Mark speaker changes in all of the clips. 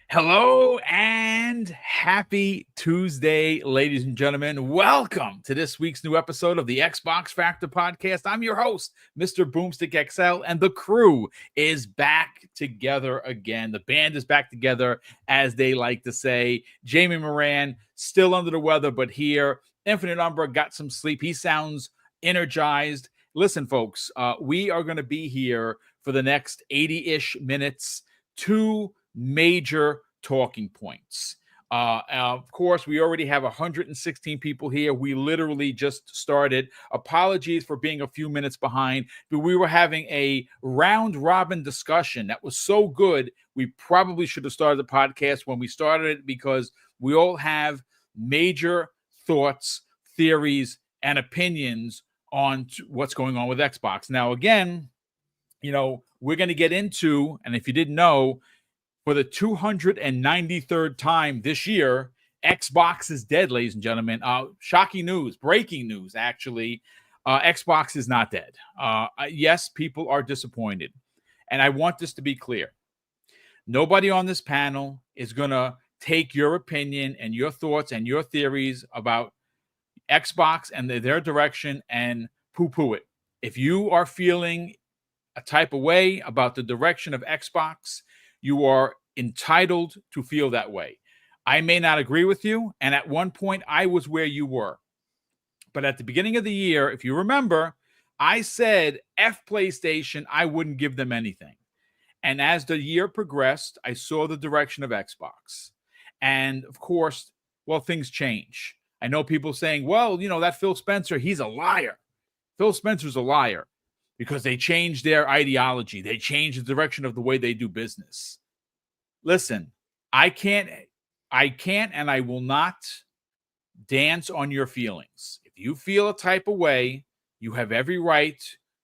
Speaker 1: Hello and happy Tuesday, ladies and gentlemen. Welcome to this week's new episode of the Xbox Factor podcast. I'm your host, Mr. BoomStick XL, and the crew is back together again. The band is back together, as they like to say. Jamie Moran, still under the weather, but here. Infinite Umbra got some sleep. He sounds energized. Listen, folks, we are going to be here for the next 80-ish minutes. Two major talking points. Of course, we already have 116 people here. We literally just started. Apologies for being a few minutes behind, but we were having a round robin discussion that was so good. We probably should have started the podcast when we started it because we all have major thoughts, theories, and opinions on what's going on with Xbox. Now, again, we're going to get into, and if you didn't know, for the 293rd time this year, Xbox is dead, ladies and gentlemen. Shocking news, breaking news, actually. Xbox is not dead. Yes, people are disappointed. And I want this to be clear. Nobody on this panel is going to take your opinion and your thoughts and your theories about Xbox and their direction and poo-poo it. If you are feeling a type of way about the direction of Xbox, you are entitled to feel that way. I may not agree with you, and at one point I was where you were. But at the beginning of the year, if you remember, I said F PlayStation, I wouldn't give them anything. And as the year progressed, I saw the direction of Xbox. And of course, things change. I know people saying, that Phil Spencer, he's a liar. Phil Spencer's a liar. Because they changed their ideology. They changed the direction of the way they do business. Listen, I can't and I will not dance on your feelings. If you feel a type of way, you have every right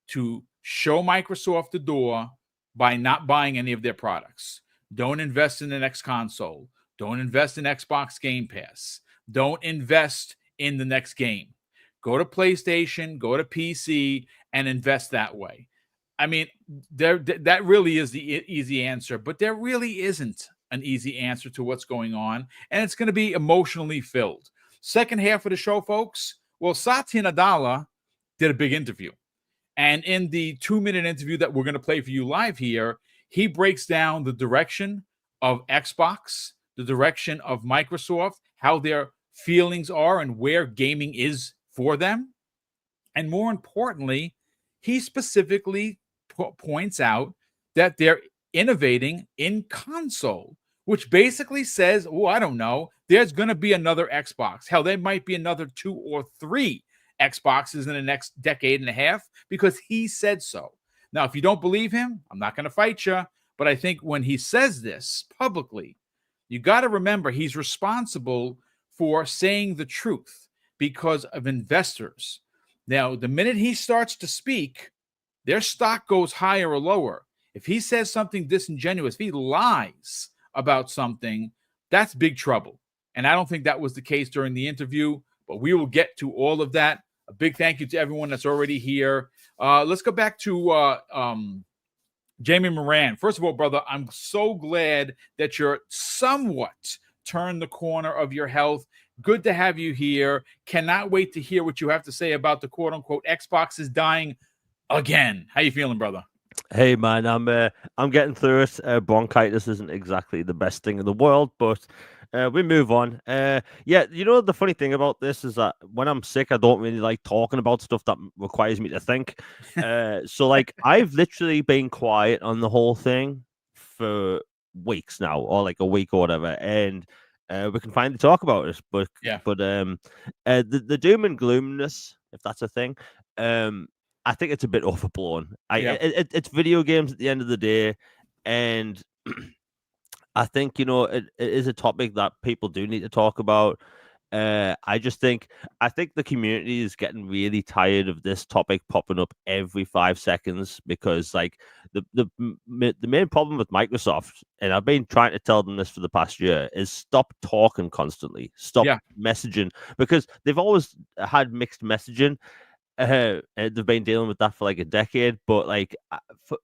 Speaker 1: to show Microsoft the door by not buying any of their products. Don't invest in the next console. Don't invest in Xbox Game Pass. Don't invest in the next game. Go to PlayStation, go to PC, and invest that way. I mean, that really is the easy answer, but there really isn't an easy answer to what's going on, and it's going to be emotionally filled. Second half of the show, folks, Satya Nadella did a big interview, and in the 2-minute interview that we're going to play for you live here, he breaks down the direction of Xbox, the direction of Microsoft, how their feelings are and where gaming is for them. And more importantly, he specifically points out that they're innovating in console, which basically says, I don't know, there's going to be another Xbox. Hell, there might be another 2 or 3 Xboxes in the next decade and a half because he said so. Now, if you don't believe him, I'm not going to fight you. But I think when he says this publicly, you got to remember he's responsible for saying the truth because of investors. Now, the minute he starts to speak, their stock goes higher or lower. If he says something disingenuous, if he lies about something, that's big trouble. And I don't think that was the case during the interview, but we will get to all of that. A big thank you to everyone that's already here. Let's go back to Jamie Moran. First of all, brother, I'm so glad that you're somewhat turned the corner of your health. Good to have you here. Cannot wait to hear what you have to say about the quote-unquote Xbox is dying again. How you feeling, brother?
Speaker 2: Hey man, I'm getting through it. Bronchitis isn't exactly the best thing in the world, but we move on. The funny thing about this is that when I'm sick, I don't really like talking about stuff that requires me to think. So like I've literally been quiet on the whole thing for weeks now, or like a week or whatever, and we can finally talk about it. But the doom and gloomness, if that's a thing, I think it's a bit overblown. It's video games at the end of the day, and I think it is a topic that people do need to talk about. I think the community is getting really tired of this topic popping up every 5 seconds because, like, the main problem with Microsoft, and I've been trying to tell them this for the past year, is stop talking constantly, stop messaging, because they've always had mixed messaging. They've been dealing with that for like a decade, but like for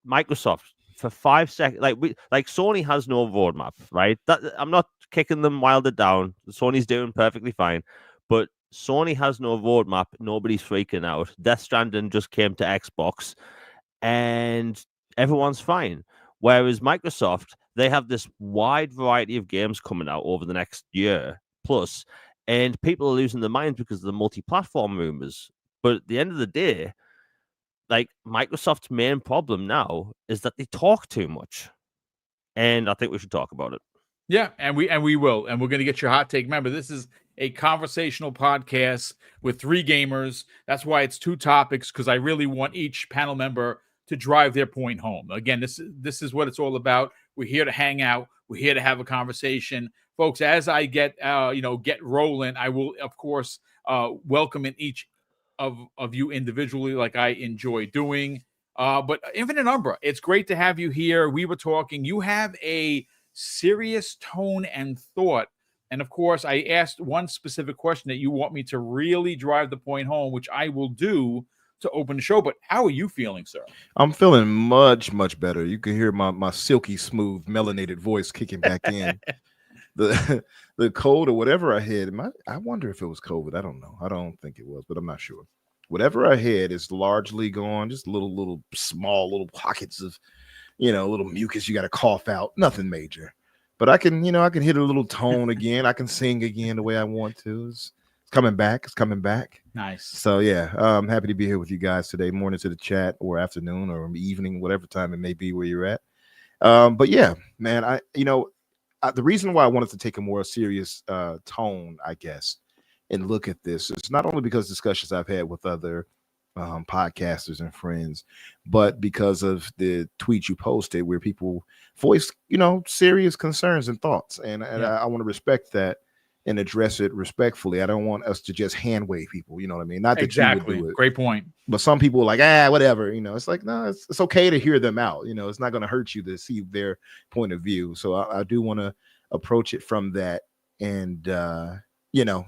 Speaker 2: Microsoft, for 5 seconds, like Sony has no roadmap, right? That I'm not kicking them while they're down. Sony's doing perfectly fine, but Sony has no roadmap. Nobody's freaking out. Death Stranding just came to Xbox, and everyone's fine. Whereas Microsoft, they have this wide variety of games coming out over the next year plus, and people are losing their minds because of the multi-platform rumors. But at the end of the day, like Microsoft's main problem now is that they talk too much, and I think we should talk about it.
Speaker 1: Yeah, and we will, and we're going to get your hot take. Remember, this is a conversational podcast with three gamers. That's why it's two topics, because I really want each panel member to drive their point home. Again, this is what it's all about. We're here to hang out. We're here to have a conversation, folks. As I get get rolling, I will of course welcome in each of you individually, like I enjoy doing. But Infinite Umbra, it's great to have you here. We were talking. You have a serious tone and thought. And of course, I asked one specific question that you want me to really drive the point home, which I will do to open the show. But how are you feeling, sir?
Speaker 3: I'm feeling much, much better. You can hear my silky smooth melanated voice kicking back in. The cold or whatever I had, I wonder if it was COVID. I don't know. I don't think it was, but I'm not sure. Whatever I had is largely gone. Just little small little pockets of little mucus you got to cough out. Nothing major, but I can hit a little tone again. I can sing again the way I want to. It's coming back. It's coming back.
Speaker 1: Nice.
Speaker 3: So yeah, I'm happy to be here with you guys today. Morning to the chat, or afternoon, or evening, whatever time it may be where you're at. But yeah, man, the reason why I wanted to take a more serious tone, I guess, and look at this is not only because discussions I've had with other podcasters and friends, but because of the tweet you posted where people voice, serious concerns and thoughts. And I want to respect that and address it respectfully. I don't want us to just hand wave people, you know what I mean? Not that
Speaker 1: exactly.
Speaker 3: You would do it.
Speaker 1: Great point.
Speaker 3: But some people are like, whatever, it's like, no, it's okay to hear them out. It's not going to hurt you to see their point of view. So I do want to approach it from that and,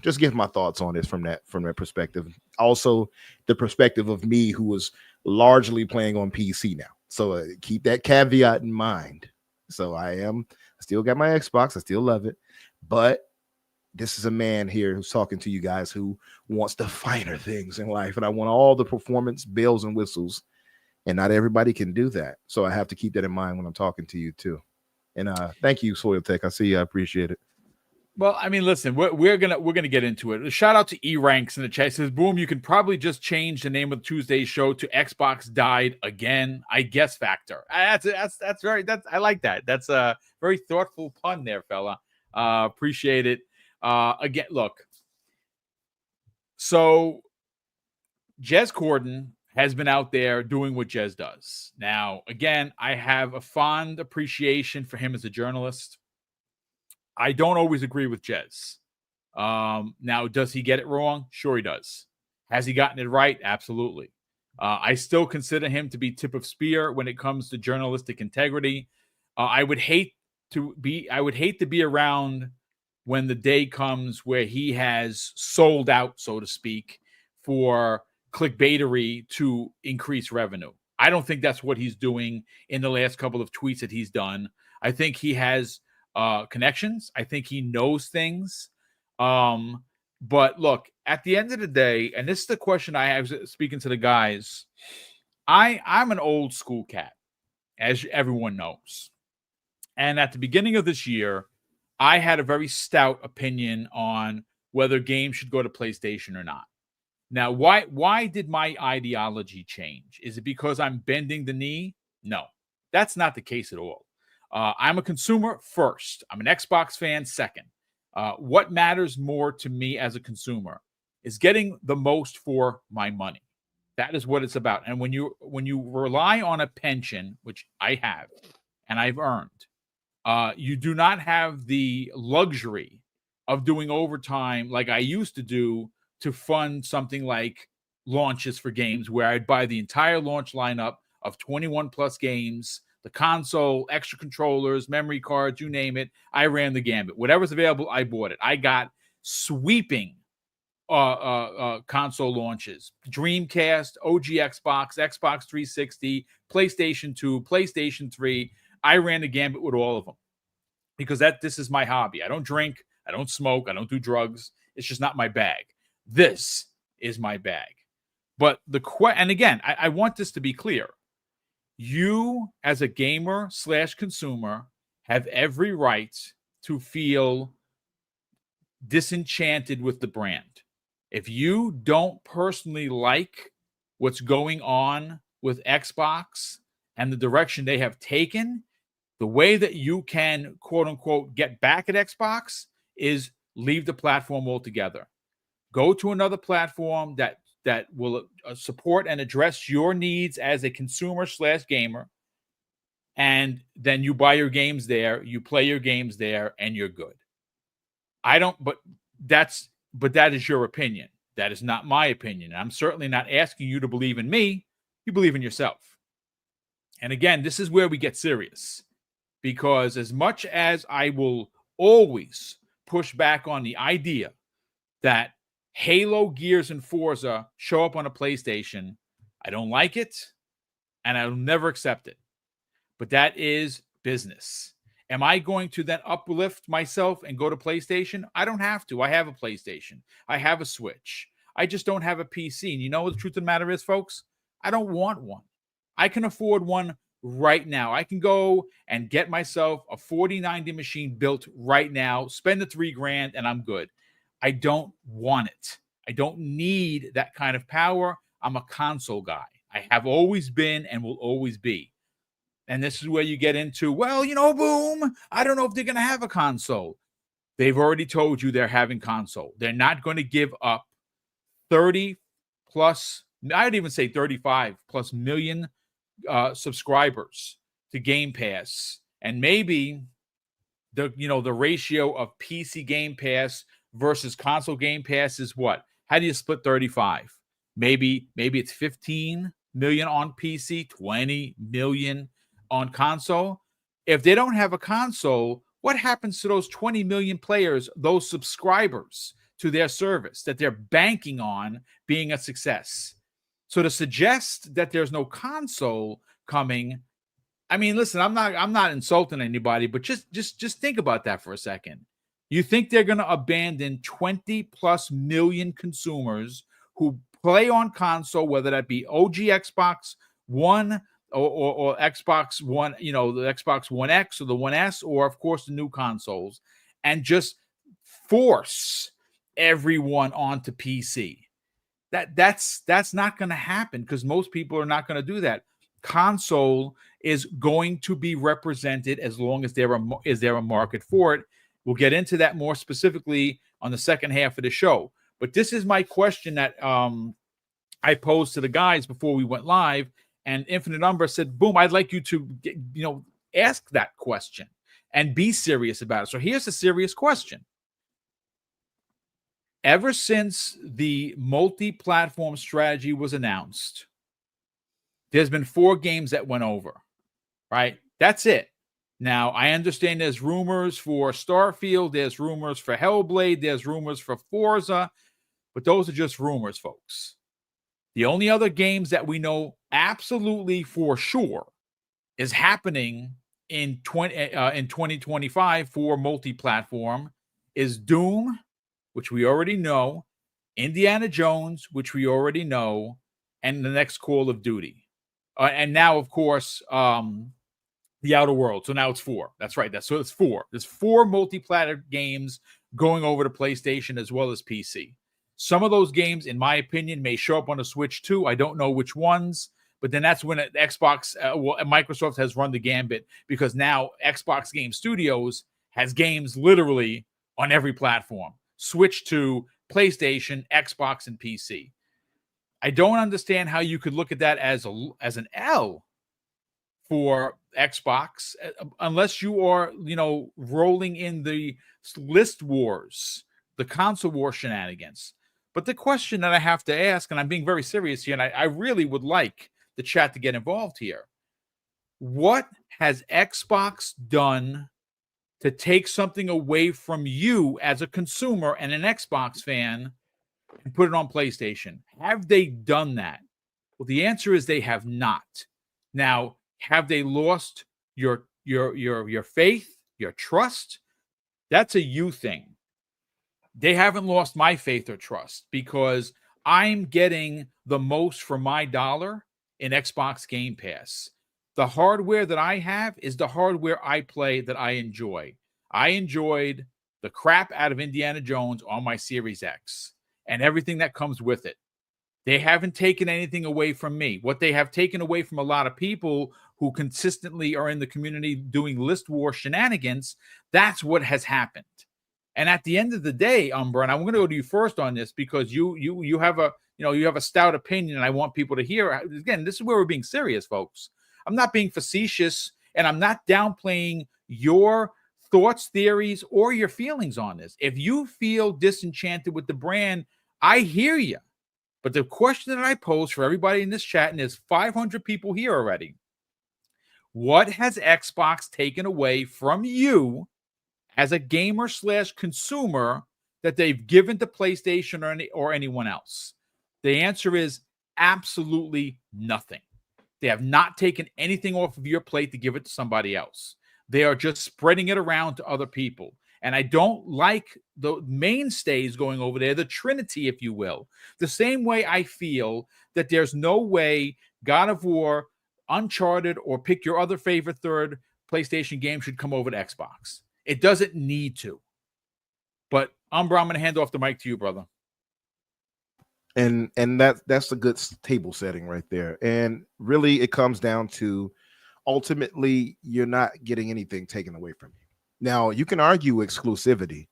Speaker 3: just give my thoughts on this from that perspective. Also, the perspective of me who was largely playing on PC now. So keep that caveat in mind. So I still got my Xbox. I still love it. But this is a man here who's talking to you guys who wants the finer things in life. And I want all the performance bells and whistles. And not everybody can do that. So I have to keep that in mind when I'm talking to you too. And thank you, Soil Tech. I see you. I appreciate it.
Speaker 1: Well, I mean, listen, we're gonna get into it. A shout out to E Ranks in the chat. It says, "Boom, you can probably just change the name of Tuesday's show to Xbox Died Again." I guess factor. That's very. I like that. That's a very thoughtful pun there, fella. Appreciate it. Again, look. So, Jez Corden has been out there doing what Jez does. Now, again, I have a fond appreciation for him as a journalist. I don't always agree with Jez. Now, does he get it wrong? Sure he does. Has he gotten it right? Absolutely. I still consider him to be tip of spear when it comes to journalistic integrity. I would hate to be around when the day comes where he has sold out, so to speak, for clickbaitery to increase revenue. I don't think that's what he's doing in the last couple of tweets that he's done. I think he has connections. I think he knows things. But look, at the end of the day, and this is the question I have speaking to the guys, I'm an old school cat, as everyone knows. And at the beginning of this year, I had a very stout opinion on whether games should go to PlayStation or not. Now, why did my ideology change? Is it because I'm bending the knee? No, that's not the case at all. I'm a consumer first. I'm an Xbox fan second. What matters more to me as a consumer is getting the most for my money. That is what it's about. And when you rely on a pension, which I have and I've earned, you do not have the luxury of doing overtime like I used to do to fund something like launches for games, where I'd buy the entire launch lineup of 21 plus games, the console, extra controllers, memory cards, you name it. I ran the gambit. Whatever's available, I bought it. I got sweeping console launches: Dreamcast, OG Xbox, Xbox 360, PlayStation 2, PlayStation 3. I ran the gambit with all of them because this is my hobby. I don't drink, I don't smoke, I don't do drugs. It's just not my bag. This is my bag. But and again, I want this to be clear. You, as a gamer / consumer, have every right to feel disenchanted with the brand. If you don't personally like what's going on with Xbox and the direction they have taken, the way that you can, quote unquote, get back at Xbox is leave the platform altogether. Go to another platform that will support and address your needs as a consumer / gamer. And then you buy your games there, you play your games there, and you're good. But that is your opinion. That is not my opinion. I'm certainly not asking you to believe in me. You believe in yourself. And again, this is where we get serious, because as much as I will always push back on the idea that Halo, Gears, and Forza show up on a PlayStation, I don't like it, and I'll never accept it. But that is business. Am I going to then uplift myself and go to PlayStation? I don't have to. I have a PlayStation. I have a Switch. I just don't have a PC. And you know what the truth of the matter is, folks? I don't want one. I can afford one right now. I can go and get myself a 4090 machine built right now, spend the $3,000, and I'm good. I don't want it. I don't need that kind of power. I'm a console guy. I have always been and will always be. And this is where you get into, well, Boom, I don't know if they're going to have a console. They've already told you they're having console. They're not going to give up 30 plus, I'd even say 35 plus million subscribers to Game Pass. And maybe the ratio of PC Game Pass versus console Game Pass is what? How do you split 35? Maybe it's 15 million on PC, 20 million on console. If they don't have a console, what happens to those 20 million players, those subscribers to their service that they're banking on being a success? So to suggest that there's no console coming, I mean, listen, I'm not insulting anybody, but just think about that for a second. You think they're going to abandon 20 plus million consumers who play on console, whether that be OG Xbox One or Xbox One, the Xbox One X or the One S, or of course the new consoles, and just force everyone onto PC? That's not going to happen, because most people are not going to do that. Console is going to be represented as long as there a market for it. We'll get into that more specifically on the second half of the show. But this is my question that I posed to the guys before we went live, and Infinite Umber said, "Boom, I'd like you to ask that question and be serious about it." So here's a serious question. Ever since the multi-platform strategy was announced, there's been 4 games that went over, right? That's it. Now, I understand there's rumors for Starfield, there's rumors for Hellblade, there's rumors for Forza, but those are just rumors, folks. The only other games that we know absolutely for sure is happening in 2025 for multi-platform is Doom, which we already know, Indiana Jones, which we already know, and the next Call of Duty. And now, of course, The Outer Worlds. So now it's 4. That's right. So it's 4. There's 4 multi-platter games going over to PlayStation as well as PC. Some of those games, in my opinion, may show up on the Switch too. I don't know which ones, but then that's when Xbox, Microsoft has run the gambit, because now Xbox Game Studios has games literally on every platform. Switch to PlayStation, Xbox, and PC. I don't understand how you could look at that as an L for Xbox, unless you are, rolling in the list wars, the console war shenanigans. But the question that I have to ask, and I'm being very serious here, and I really would like the chat to get involved here. What has Xbox done to take something away from you as a consumer and an Xbox fan and put it on PlayStation. Have they done that? Well, the answer is they have not. Now, have they lost your faith, your trust? That's a you thing. They haven't lost my faith or trust because I'm getting the most for my dollar in Xbox Game Pass. The hardware that I have is the hardware I play that I enjoy. I enjoyed the crap out of Indiana Jones on my Series X and everything that comes with it. They haven't taken anything away from me. What they have taken away from a lot of people who consistently are in the community doing list war shenanigans, that's what has happened. And at the end of the day, Umbra, and I'm going to go to you first on this because you have a stout opinion, and I want people to hear. Again, this is where we're being serious, folks. I'm not being facetious, and I'm not downplaying your thoughts, theories, or your feelings on this. If you feel disenchanted with the brand, I hear you. But the question that I pose for everybody in this chat, and there's 500 people here already, what has Xbox taken away from you as a gamer / consumer that they've given to PlayStation or anyone else? The answer is absolutely nothing. They have not taken anything off of your plate to give it to somebody else. They are just spreading it around to other people. And I don't like the mainstays going over there, the Trinity, if you will. The same way I feel that there's no way God of War, Uncharted, or pick your other favorite third PlayStation game should come over to Xbox. It doesn't need to. But Umbra, I'm going to hand off the mic to you, brother.
Speaker 3: And that's a good table setting right there. And really, it comes down to ultimately you're not getting anything taken away from you. Now, you can argue exclusivity,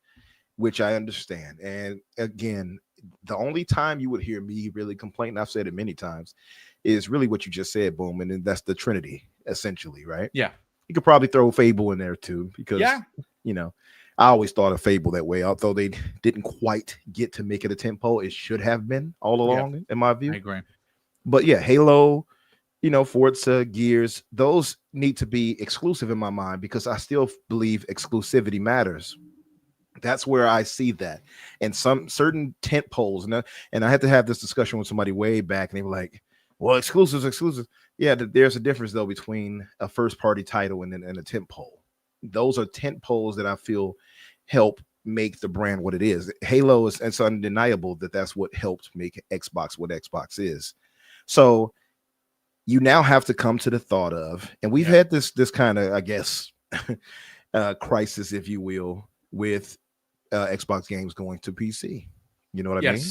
Speaker 3: which I understand. And again, the only time you would hear me really complain, I've said it many times, is really what you just said, Boom. And that's the Trinity, essentially, right?
Speaker 1: Yeah.
Speaker 3: You could probably throw Fable in there too, because, I always thought of Fable that way. Although they didn't quite get to make it a tentpole, it should have been all along, in my view.
Speaker 1: I agree.
Speaker 3: But yeah, Halo, Forza, Gears, those need to be exclusive in my mind because I still believe exclusivity matters. That's where I see that. And some certain tent poles, and I had to have this discussion with somebody way back, and they were like, well, exclusive. Yeah, there's a difference, though, between a first-party title and a tent pole. Those are tent poles that I feel help make the brand what it is. Halo is, it's undeniable that that's what helped make Xbox what Xbox is. So you now have to come to the thought of, and we've had this kind of, I guess, crisis, if you will, with Xbox games going to PC. You know what I mean?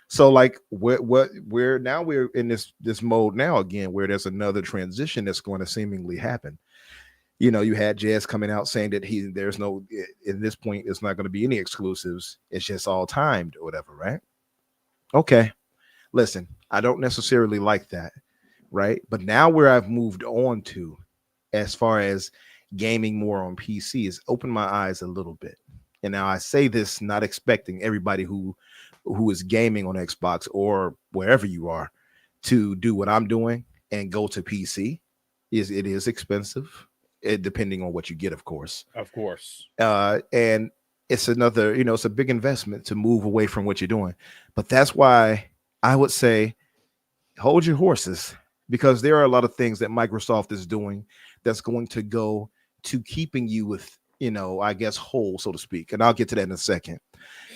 Speaker 3: So like we're now we're in this mode now again where there's another transition that's going to seemingly happen. You had Jazz coming out saying that there's no, at this point, it's not going to be any exclusives. It's just all timed or whatever, right? Okay. Listen, I don't necessarily like that, right? But now where I've moved on to, as far as gaming more on PC, is open my eyes a little bit. And now I say this not expecting everybody who is gaming on Xbox or wherever you are to do what I'm doing and go to PC. It is expensive. Depending on what you get, of course. And it's another, it's a big investment to move away from what you're doing. But that's why I would say hold your horses, because there are a lot of things that Microsoft is doing that's going to go to keeping you with, I guess, whole, so to speak. And I'll get to that in a second.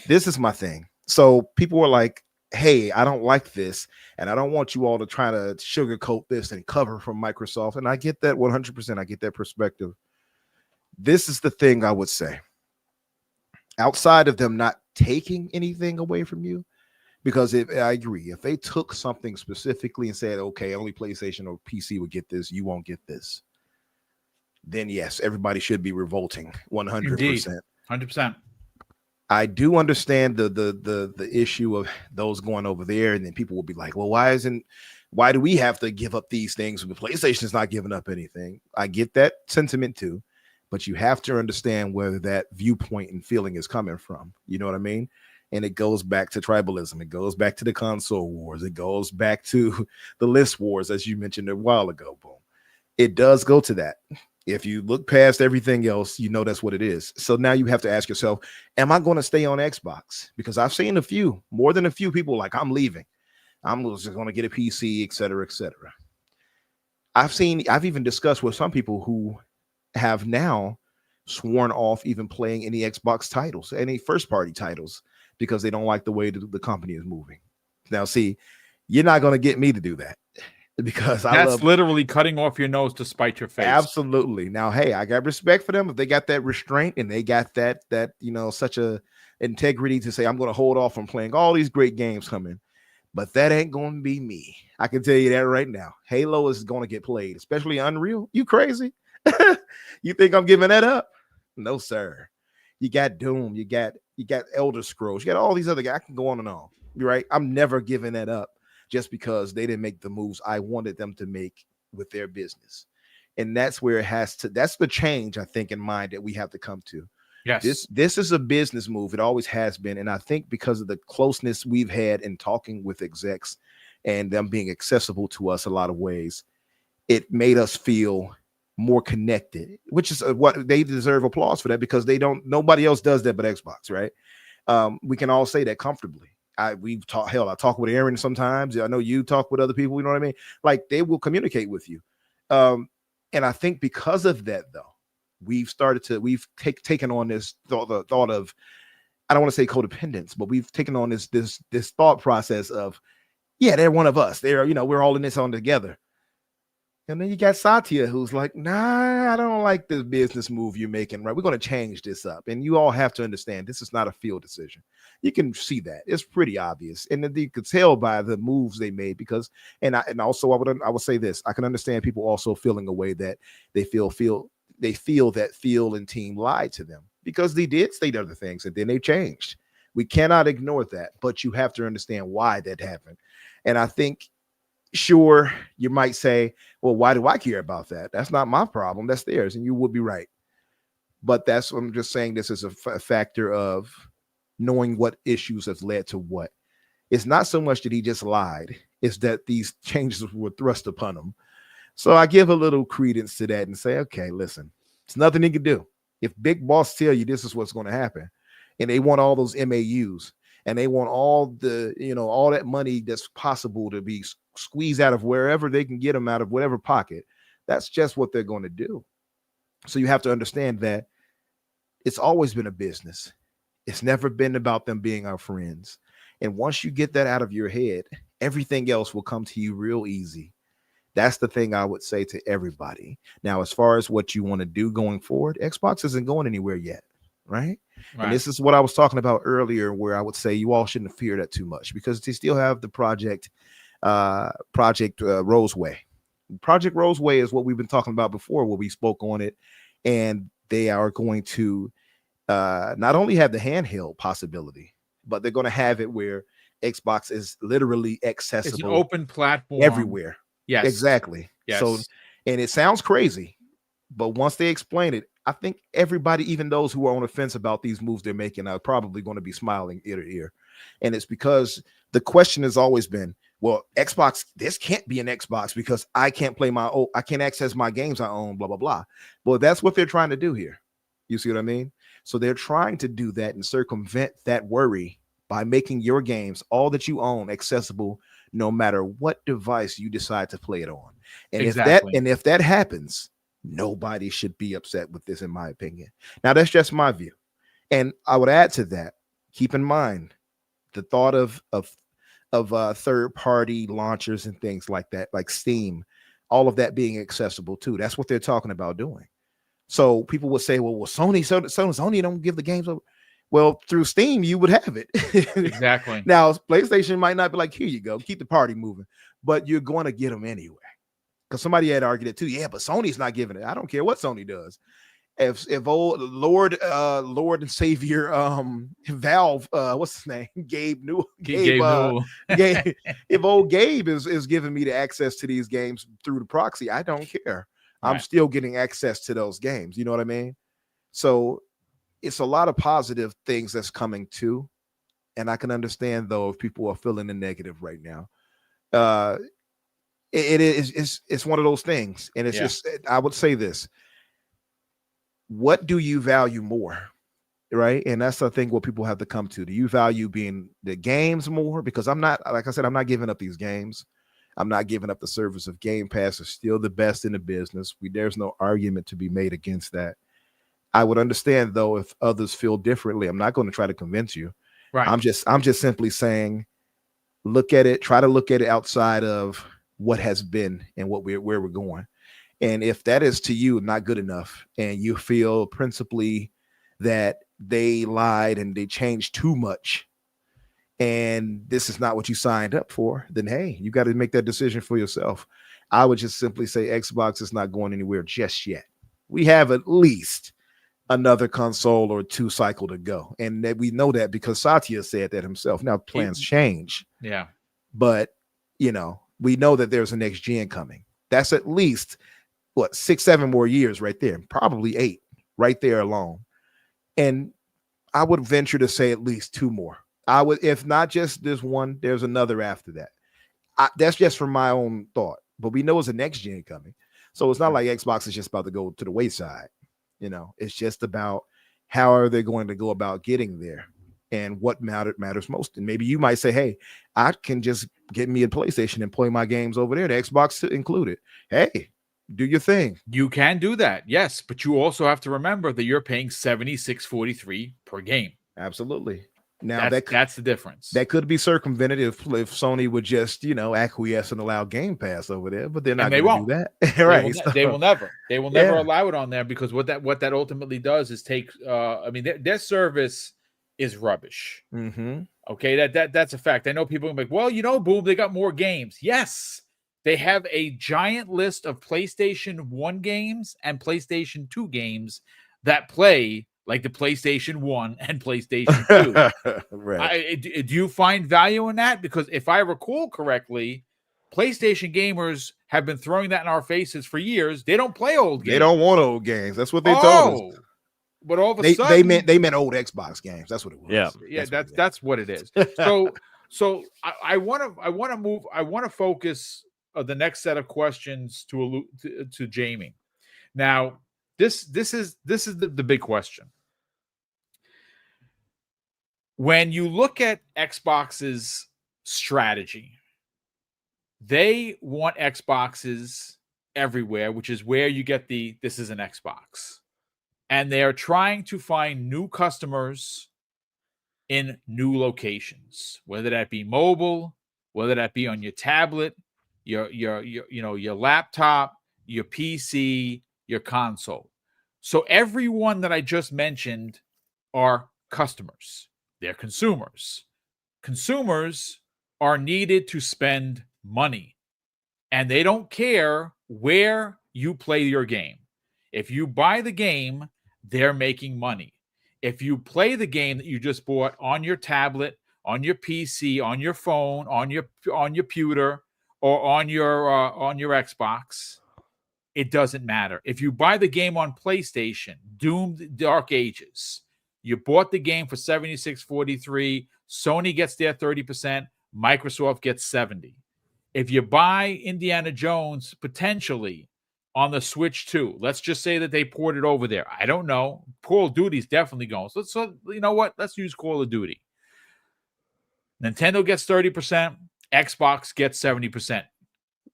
Speaker 3: This is my thing. So people were like, hey, I don't like this, and I don't want you all to try to sugarcoat this and cover from Microsoft. And I get that 100%. I get that perspective. This is the thing I would say. Outside of them not taking anything away from you, because I agree, if they took something specifically and said, okay, only PlayStation or PC would get this, you won't get this, then yes, everybody should be revolting 100%.
Speaker 1: Indeed. 100%.
Speaker 3: I do understand the issue of those going over there, and then people will be like, well, why do we have to give up these things when the PlayStation is not giving up anything? I get that sentiment too, but you have to understand where that viewpoint and feeling is coming from. You know what I mean? And it goes back to tribalism. It goes back to the console wars. It goes back to the list wars, as you mentioned a while ago. Boom. It does go to that. If you look past everything else, you know that's what it is. So now you have to ask yourself, am I going to stay on Xbox? Because I've seen more than a few people like, I'm leaving. I'm just going to get a PC, et cetera, et cetera. I've even discussed with some people who have now sworn off even playing any Xbox titles, any first party titles, because they don't like the way the company is moving. Now, see, you're not going to get me to do that. Because
Speaker 1: that's literally cutting off your nose to spite your face.
Speaker 3: Absolutely. Now, hey, I got respect for them if they got that restraint and they got that such a integrity to say, I'm going to hold off from playing all these great games coming. But that ain't going to be me. I can tell you that right now. Halo is going to get played, especially Unreal. You crazy? You think I'm giving that up? No, sir. You got Doom. You got Elder Scrolls. You got all these other guys. I can go on and on. You're right. I'm never giving that up just because they didn't make the moves I wanted them to make with their business. And that's where that's the change, I think, in mind that we have to come to.
Speaker 1: Yes.
Speaker 3: This is a business move. It always has been. And I think because of the closeness we've had in talking with execs and them being accessible to us a lot of ways, it made us feel more connected, which is what they deserve applause for that, because nobody else does that but Xbox, right? We can all say that comfortably. I talk with Aaron sometimes. I know you talk with other people, you know what I mean? Like, they will communicate with you. And I think because of that, though, we've taken on this thought of, I don't want to say codependence, but we've taken on this thought process of, yeah, they're one of us. We're all in this on together. And then you got Satya, who's like, nah, I don't like this business move you're making, right? We're going to change this up. And you all have to understand, this is not a field decision. You can see that. It's pretty obvious. And then you could tell by the moves they made, because, and also I would say this, I can understand people also feeling a way that they feel that Phil and team lied to them, because they did state other things and then they changed. We cannot ignore that, but you have to understand why that happened. And I think, sure, you might say, well, why do I care about that? That's not my problem. That's theirs. And you would be right. But that's what I'm just saying. This is a factor of knowing what issues have led to what. It's not so much that he just lied. It's that these changes were thrust upon him. So I give a little credence to that and say, okay, listen, it's nothing he can do. If big boss tell you this is what's going to happen, and they want all those MAUs, and they want all all that money that's possible to be squeezed out of wherever they can get them, out of whatever pocket, that's just what they're going to do. So you have to understand that it's always been a business. It's never been about them being our friends. And once you get that out of your head, everything else will come to you real easy. That's the thing I would say to everybody. Now, as far as what you want to do going forward, Xbox isn't going anywhere yet, right? And this is what I was talking about earlier, where I would say you all shouldn't fear that too much, because they still have the Project Roseway. Project Roseway is what we've been talking about before, where we spoke on it, and they are going to not only have the handheld possibility, but they're going to have it where Xbox is literally accessible.
Speaker 1: It's an open platform
Speaker 3: everywhere.
Speaker 1: Yes,
Speaker 3: exactly.
Speaker 1: Yes.
Speaker 3: So, and it sounds crazy, but once they explain it, I think everybody, even those who are on the fence about these moves they're making, are probably going to be smiling ear to ear. And it's because the question has always been, well, Xbox, this can't be an Xbox because I can't I can't access my games I own, blah, blah, blah. Well, that's what they're trying to do here. You see what I mean? So they're trying to do that and circumvent that worry by making your games, all that you own, accessible no matter what device you decide to play it on. And if that happens, nobody should be upset with this, in my opinion. Now, that's just my view. And I would add to that, keep in mind the thought of third-party launchers and things like that, like Steam, all of that being accessible too. That's what they're talking about doing. So people would say, well, Sony don't give the games over. Well, through Steam, you would have it.
Speaker 1: Exactly.
Speaker 3: Now, PlayStation might not be like, here you go, keep the party moving, but you're going to get them anyway. Because somebody had argued it too. Yeah, but Sony's not giving it. I don't care what Sony does. If old Lord and Savior Valve, what's his name? Gabe Newell. If old Gabe is giving me the access to these games through the proxy, I don't care.
Speaker 1: Right.
Speaker 3: I'm still getting access to those games. You know what I mean? So it's a lot of positive things that's coming too. And I can understand, though, if people are feeling the negative right now. It's one of those things. And it's just, I would say this. what do you value more? Right. And that's, I think, what people have to come to. Do you value being the games more? Because I'm not, like I said, I'm not giving up these games. I'm not giving up the service of Game Pass. Is still the best in the business. There's no argument to be made against that. I would understand, though, if others feel differently. I'm not going to try to convince you.
Speaker 1: Right.
Speaker 3: I'm just simply saying, look at it, try to look at it outside of what has been and where we're going. And if that is to you not good enough, and you feel principally that they lied and they changed too much, and this is not what you signed up for, then hey, you got to make that decision for yourself. I would just simply say Xbox is not going anywhere just yet. We have at least another console or two cycle to go. And that we know that because Satya said that himself. Now plans change.
Speaker 1: Yeah.
Speaker 3: But we know that there's a next gen coming. That's at least 6-7 more years right there, probably 8 right there alone. And I would venture to say at least 2 more. I would, if not just this one, there's another after that. That's just from my own thought. But we know there's a next gen coming. So it's not like Xbox is just about to go to the wayside. It's just about how are they going to go about getting there and what matters most. And maybe you might say, hey, I can just get me a PlayStation and play my games over there, the Xbox included. Hey, do your thing.
Speaker 1: You can do that, yes, but you also have to remember that you're paying $76.43 per game.
Speaker 3: Absolutely. Now
Speaker 1: that's the difference.
Speaker 3: That could be circumvented if Sony would just acquiesce and allow Game Pass over there, but they're not going to do that. Right?
Speaker 1: They will never allow it on there, because what that ultimately does is take. Their service is rubbish.
Speaker 3: Mm-hmm.
Speaker 1: Okay, that's a fact. I know people are like, well, Boom, they got more games. Yes, they have a giant list of PlayStation 1 games and PlayStation 2 games that play like the PlayStation 1 and PlayStation 2.
Speaker 3: Right.
Speaker 1: Do you find value in that? Because if I recall correctly, PlayStation gamers have been throwing that in our faces for years. They don't play old games.
Speaker 3: They don't want old games. That's what they told us.
Speaker 1: But all of a sudden
Speaker 3: they meant old Xbox games. That's what it was.
Speaker 1: Yeah, that's what it is. So I want to focus the next set of questions to Jamie. Now, this is the big question. When you look at Xbox's strategy, they want Xboxes everywhere, which is where you get this is an Xbox. And they're trying to find new customers in new locations, whether that be mobile, whether that be on your tablet, your laptop, your PC, your console. So everyone that I just mentioned are customers. They're consumers. Consumers are needed to spend money, and they don't care where you play your game. If you buy the game, they're making money. If you play the game that you just bought on your tablet, on your PC, on your phone, on your computer, or on your Xbox, it doesn't matter. If you buy the game on PlayStation, Doom Dark Ages, you bought the game for $76.43. Sony gets their 30%. Microsoft gets 70%. If you buy Indiana Jones potentially on the Switch 2, let's just say that they poured it over there. I don't know. Call of Duty's definitely going. So you know what? Let's use Call of Duty. Nintendo gets 30%. Xbox gets 70%.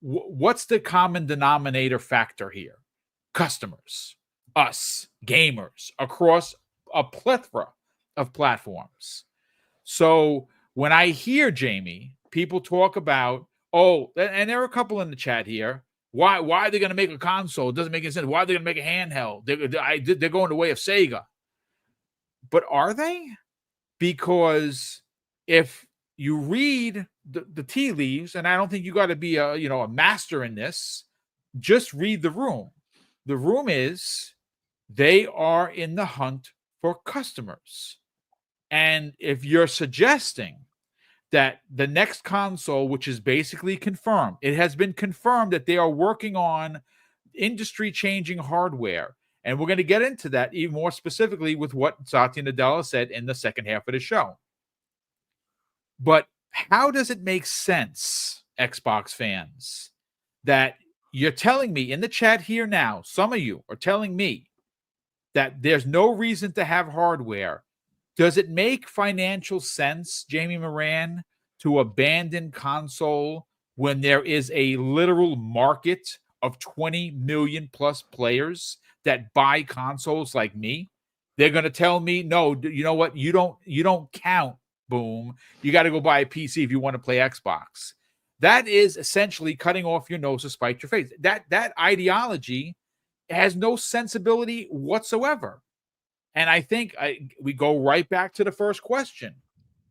Speaker 1: What's the common denominator factor here? Customers, us, gamers, across a plethora of platforms. So when I hear, Jamie, people talk about, and there are a couple in the chat here, why are they going to make a console? It doesn't make any sense. Why are they going to make a handheld? They're going the way of Sega. But are they? Because if you read the tea leaves, and I don't think you got to be a master in this, just read the room. The room is they are in the hunt for customers. And if you're suggesting that the next console, which is basically confirmed, it has been confirmed that they are working on industry-changing hardware. And we're going to get into that even more specifically with what Satya Nadella said in the second half of the show. But how does it make sense, Xbox fans, that you're telling me in the chat here now, some of you are telling me that there's no reason to have hardware. Does it make financial sense, Jamie Moran, to abandon console when there is a literal market of 20 million plus players that buy consoles like me? They're going to tell me, no, you know what? You don't count, Boom. You got to go buy a PC if you want to play Xbox. That is essentially cutting off your nose to spite your face. That ideology has no sensibility whatsoever. And I think we go right back to the first question.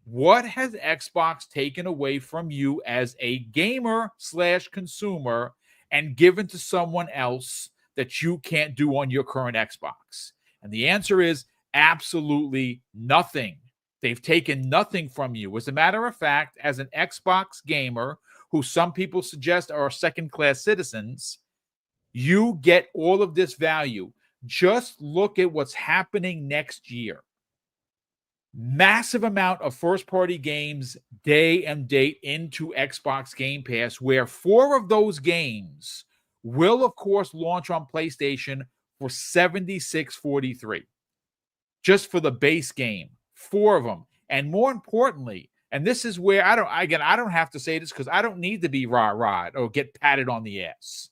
Speaker 1: What has Xbox taken away from you as a gamer / consumer and given to someone else that you can't do on your current Xbox? And the answer is absolutely nothing. They've taken nothing from you. As a matter of fact, as an Xbox gamer, who some people suggest are second-class citizens, you get all of this value. Just look at what's happening next year. Massive amount of first-party games day and date into Xbox Game Pass, where 4 of those games will, of course, launch on PlayStation for $76.43. Just for the base game. 4 of them. And more importantly, and this is where I don't have to say this because I don't need to be rah-rah or get patted on the ass.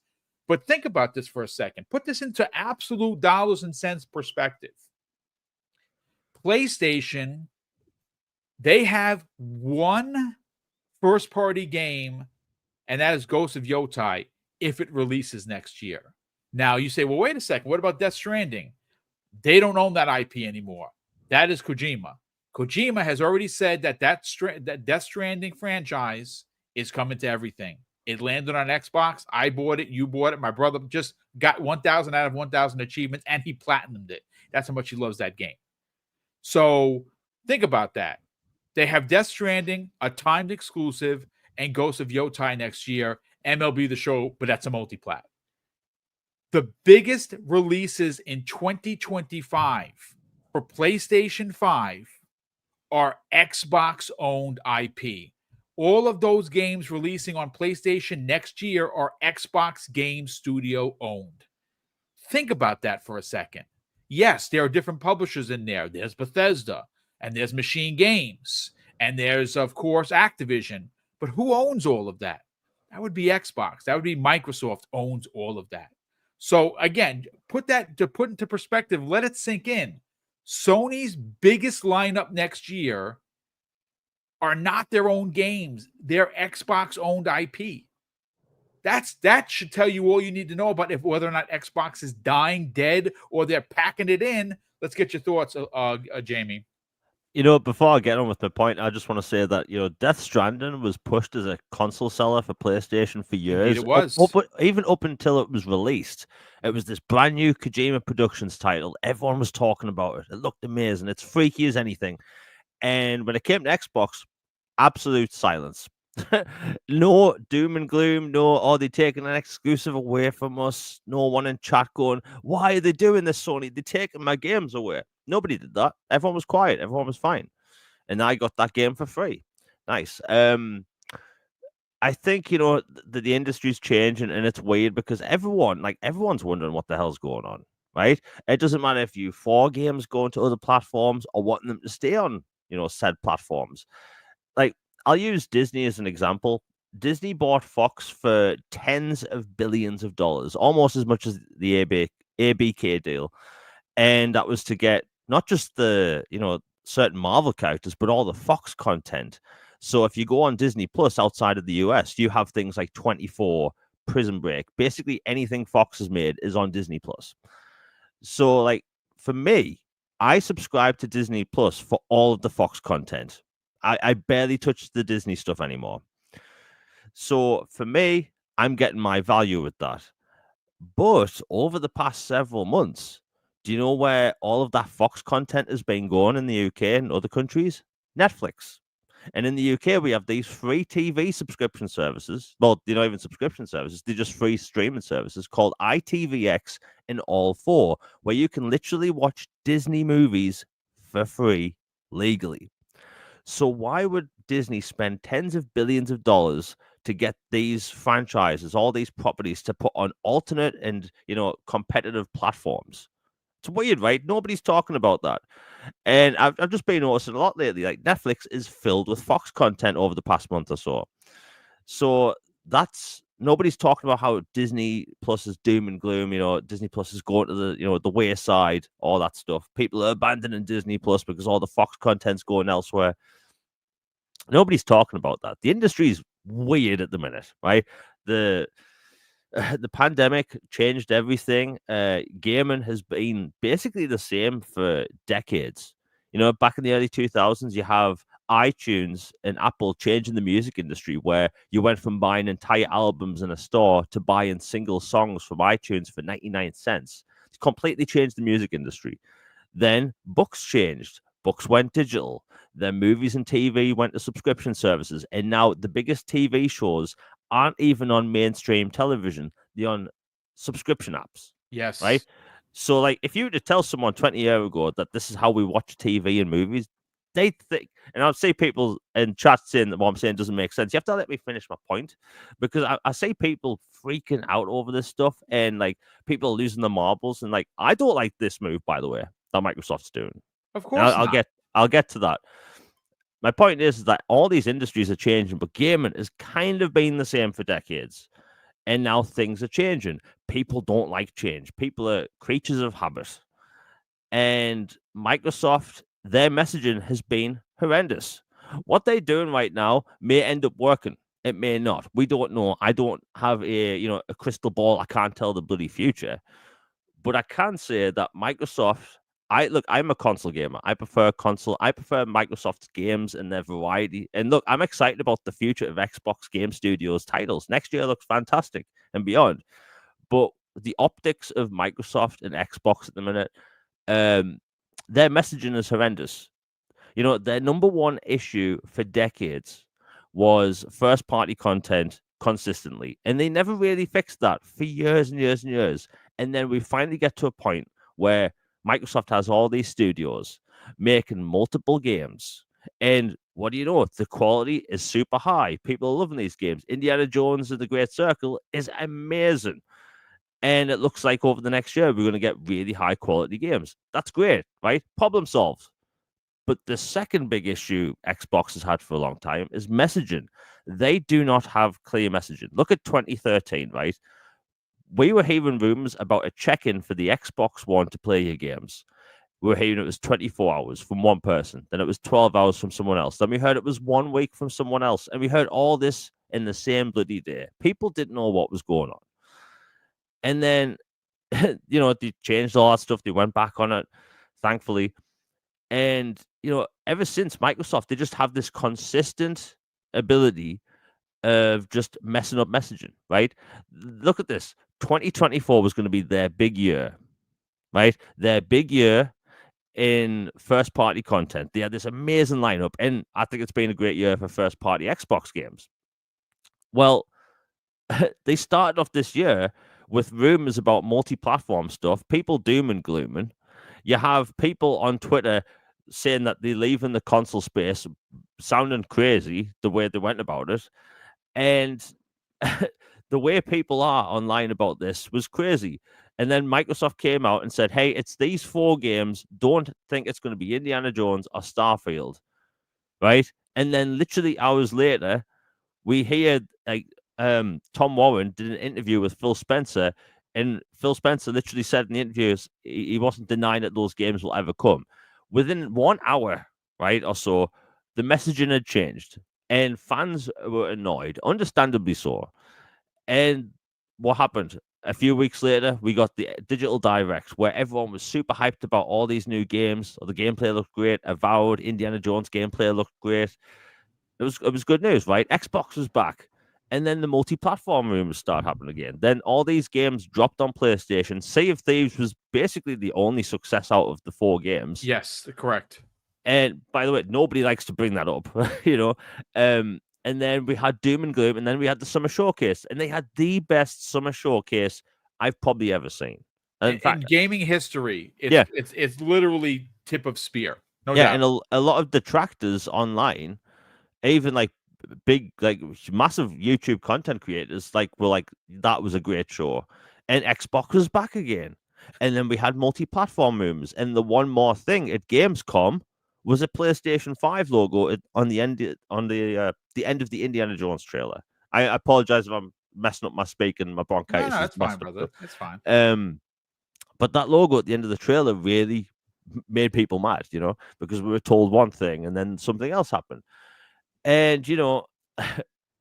Speaker 1: But think about this for a second. Put this into absolute dollars and cents perspective. PlayStation, they have one first-party game, and that is Ghost of Yotai, if it releases next year. Now, you say, well, wait a second. What about Death Stranding? They don't own that IP anymore. That is Kojima. Kojima has already said that Death Stranding franchise is coming to everything. It landed on Xbox. I bought it. You bought it. My brother just got 1,000 out of 1,000 achievements, and he platinumed it. That's how much he loves that game. So think about that. They have Death Stranding, a timed exclusive, and Ghost of Yotai next year. MLB The Show, but that's a multi-plat. The biggest releases in 2025 for PlayStation 5 are Xbox-owned IP. All of those games releasing on PlayStation next year are Xbox Game Studio owned. Think about that for a second. Yes, there are different publishers in there. There's Bethesda, and there's Machine Games, and there's, of course, Activision. But who owns all of that? That would be Xbox. That would be Microsoft owns all of that. So, again, put into perspective, let it sink in. Sony's biggest lineup next year are not their own games. They're Xbox-owned IP. That should tell you all you need to know about whether or not Xbox is dying, dead, or they're packing it in. Let's get your thoughts, Jamie.
Speaker 2: Before I get on with the point, I just want to say that, Death Stranding was pushed as a console seller for PlayStation for years.
Speaker 1: Indeed it was.
Speaker 2: Even up until it was released. It was this brand new Kojima Productions title. Everyone was talking about it. It looked amazing. It's freaky as anything. And when it came to Xbox, absolute silence. No doom and gloom. No, they're taking an exclusive away from us. No one in chat going, why are they doing this, Sony? They're taking my games away. Nobody did that. Everyone was quiet. Everyone was fine. And I got that game for free. Nice. I think, the industry's changing, and it's weird because everyone's wondering what the hell's going on, right? It doesn't matter if you 4 games going to other platforms or wanting them to stay on, said platforms. Like, I'll use Disney as an example. Disney bought Fox for tens of billions of dollars, almost as much as the ABK deal. And that was to get not just the, certain Marvel characters, but all the Fox content. So if you go on Disney Plus outside of the US, you have things like 24, Prison Break. Basically anything Fox has made is on Disney Plus. So, for me, I subscribe to Disney Plus for all of the Fox content. I barely touch the Disney stuff anymore. So for me, I'm getting my value with that. But over the past several months, do you know where all of that Fox content has been going in the UK and other countries? Netflix. And in the UK, we have these free TV subscription services. Well, they're not even subscription services. They're just free streaming services called ITVX and All 4, where you can literally watch Disney movies for free legally. So why would Disney spend tens of billions of dollars to get these franchises, all these properties to put on alternate and, competitive platforms? It's weird, right? Nobody's talking about that. And I've just been noticing a lot lately. Like Netflix is filled with Fox content over the past month or so. So that's nobody's talking about how Disney Plus is doom and gloom. Disney Plus is going to the wayside, all that stuff. People are abandoning Disney Plus because all the Fox content's going elsewhere. Nobody's talking about that. The industry's weird at the minute, right? The the pandemic changed everything. Gaming has been basically the same for decades. Back in the early 2000s, you have iTunes and Apple changing the music industry, where you went from buying entire albums in a store to buying single songs from iTunes for 99 cents. It's completely changed the music industry. Then books changed. Books went digital. Then movies and TV went to subscription services. And now the biggest TV shows aren't even on mainstream television. They're on subscription apps,
Speaker 1: Yes.
Speaker 2: right? So, like, if you were to tell someone 20 years ago that this is how we watch TV and movies, they think, and I'll see people in chat saying that what I'm saying doesn't make sense. You have to let me finish my point, because I see people freaking out over this stuff, and like people losing their marbles. And like, I don't like this move, by the way, that Microsoft's doing.
Speaker 1: Of
Speaker 2: And
Speaker 1: course
Speaker 2: I'll get to that. My point is that all these industries are changing, but gaming has kind of been the same for decades. And now things are changing. People don't like change. People are creatures of habit. And Microsoft, their messaging has been horrendous. What they're doing right now may end up working. It may not. We don't know. I don't have a crystal ball. I can't tell the bloody future. But I can say that Microsoft, I'm a console gamer. I prefer console. I prefer Microsoft's games and their variety. And look, I'm excited about the future of Xbox Game Studios titles. Next year looks fantastic and beyond. But the optics of Microsoft and Xbox at the minute, their messaging is horrendous. Their number one issue for decades was first party content consistently. And they never really fixed that for years and years and years. And then we finally get to a point where Microsoft has all these studios making multiple games. And what do you know? The quality is super high. People are loving these games. Indiana Jones and the Great Circle is amazing. And it looks like over the next year, we're going to get really high quality games. That's great, right? Problem solved. But the second big issue Xbox has had for a long time is messaging. They do not have clear messaging. Look at 2013, right? We were hearing rumors about a check-in for the Xbox One to play your games. We were hearing it was 24 hours from one person. Then it was 12 hours from someone else. Then we heard it was 1 week from someone else. And we heard all this in the same bloody day. People didn't know what was going on. And then, they changed all that stuff. They went back on it, thankfully. And, ever since Microsoft, they just have this consistent ability of just messing up messaging, right? Look at this. 2024 was going to be their big year, right? Their big year in first party content. They had this amazing lineup, and I think it's been a great year for first party Xbox games. Well, they started off this year with rumors about multi-platform stuff, people doom and glooming. You have people on Twitter saying that they're leaving the console space, sounding crazy the way they went about it. And the way people are online about this was crazy. And then Microsoft came out and said, hey, it's these 4 games. Don't think it's going to be Indiana Jones or Starfield, right? And then literally hours later, we hear Tom Warren did an interview with Phil Spencer, and Phil Spencer literally said in the interviews he wasn't denying that those games will ever come. Within 1 hour, right, or so, the messaging had changed, and fans were annoyed, understandably so. And what happened? A few weeks later, we got the digital direct where everyone was super hyped about all these new games. The gameplay looked great. Avowed Indiana Jones gameplay looked great. It was good news, right? Xbox was back. And then the multi-platform rumors start happening again. Then all these games dropped on PlayStation. Sea of Thieves was basically the only success out of the 4 games.
Speaker 1: Yes, correct.
Speaker 2: And by the way, nobody likes to bring that up, and then we had Doom and Gloom, and then we had the Summer Showcase, and they had the best Summer Showcase I've probably ever seen. And in fact,
Speaker 1: in gaming history, it's literally tip of spear. No doubt.
Speaker 2: And a lot of detractors online, even like big, like massive YouTube content creators, were like, that was a great show. And Xbox was back again. And then we had multi-platform rooms. And the one more thing at Gamescom was a PlayStation 5 logo on the end of the Indiana Jones trailer. I apologize if I'm messing up my speaking. My bronchitis
Speaker 1: No,
Speaker 2: is
Speaker 1: it's fine,
Speaker 2: messed up.
Speaker 1: brother. It's fine.
Speaker 2: But that logo at the end of the trailer really made people mad, because we were told one thing and then something else happened. And,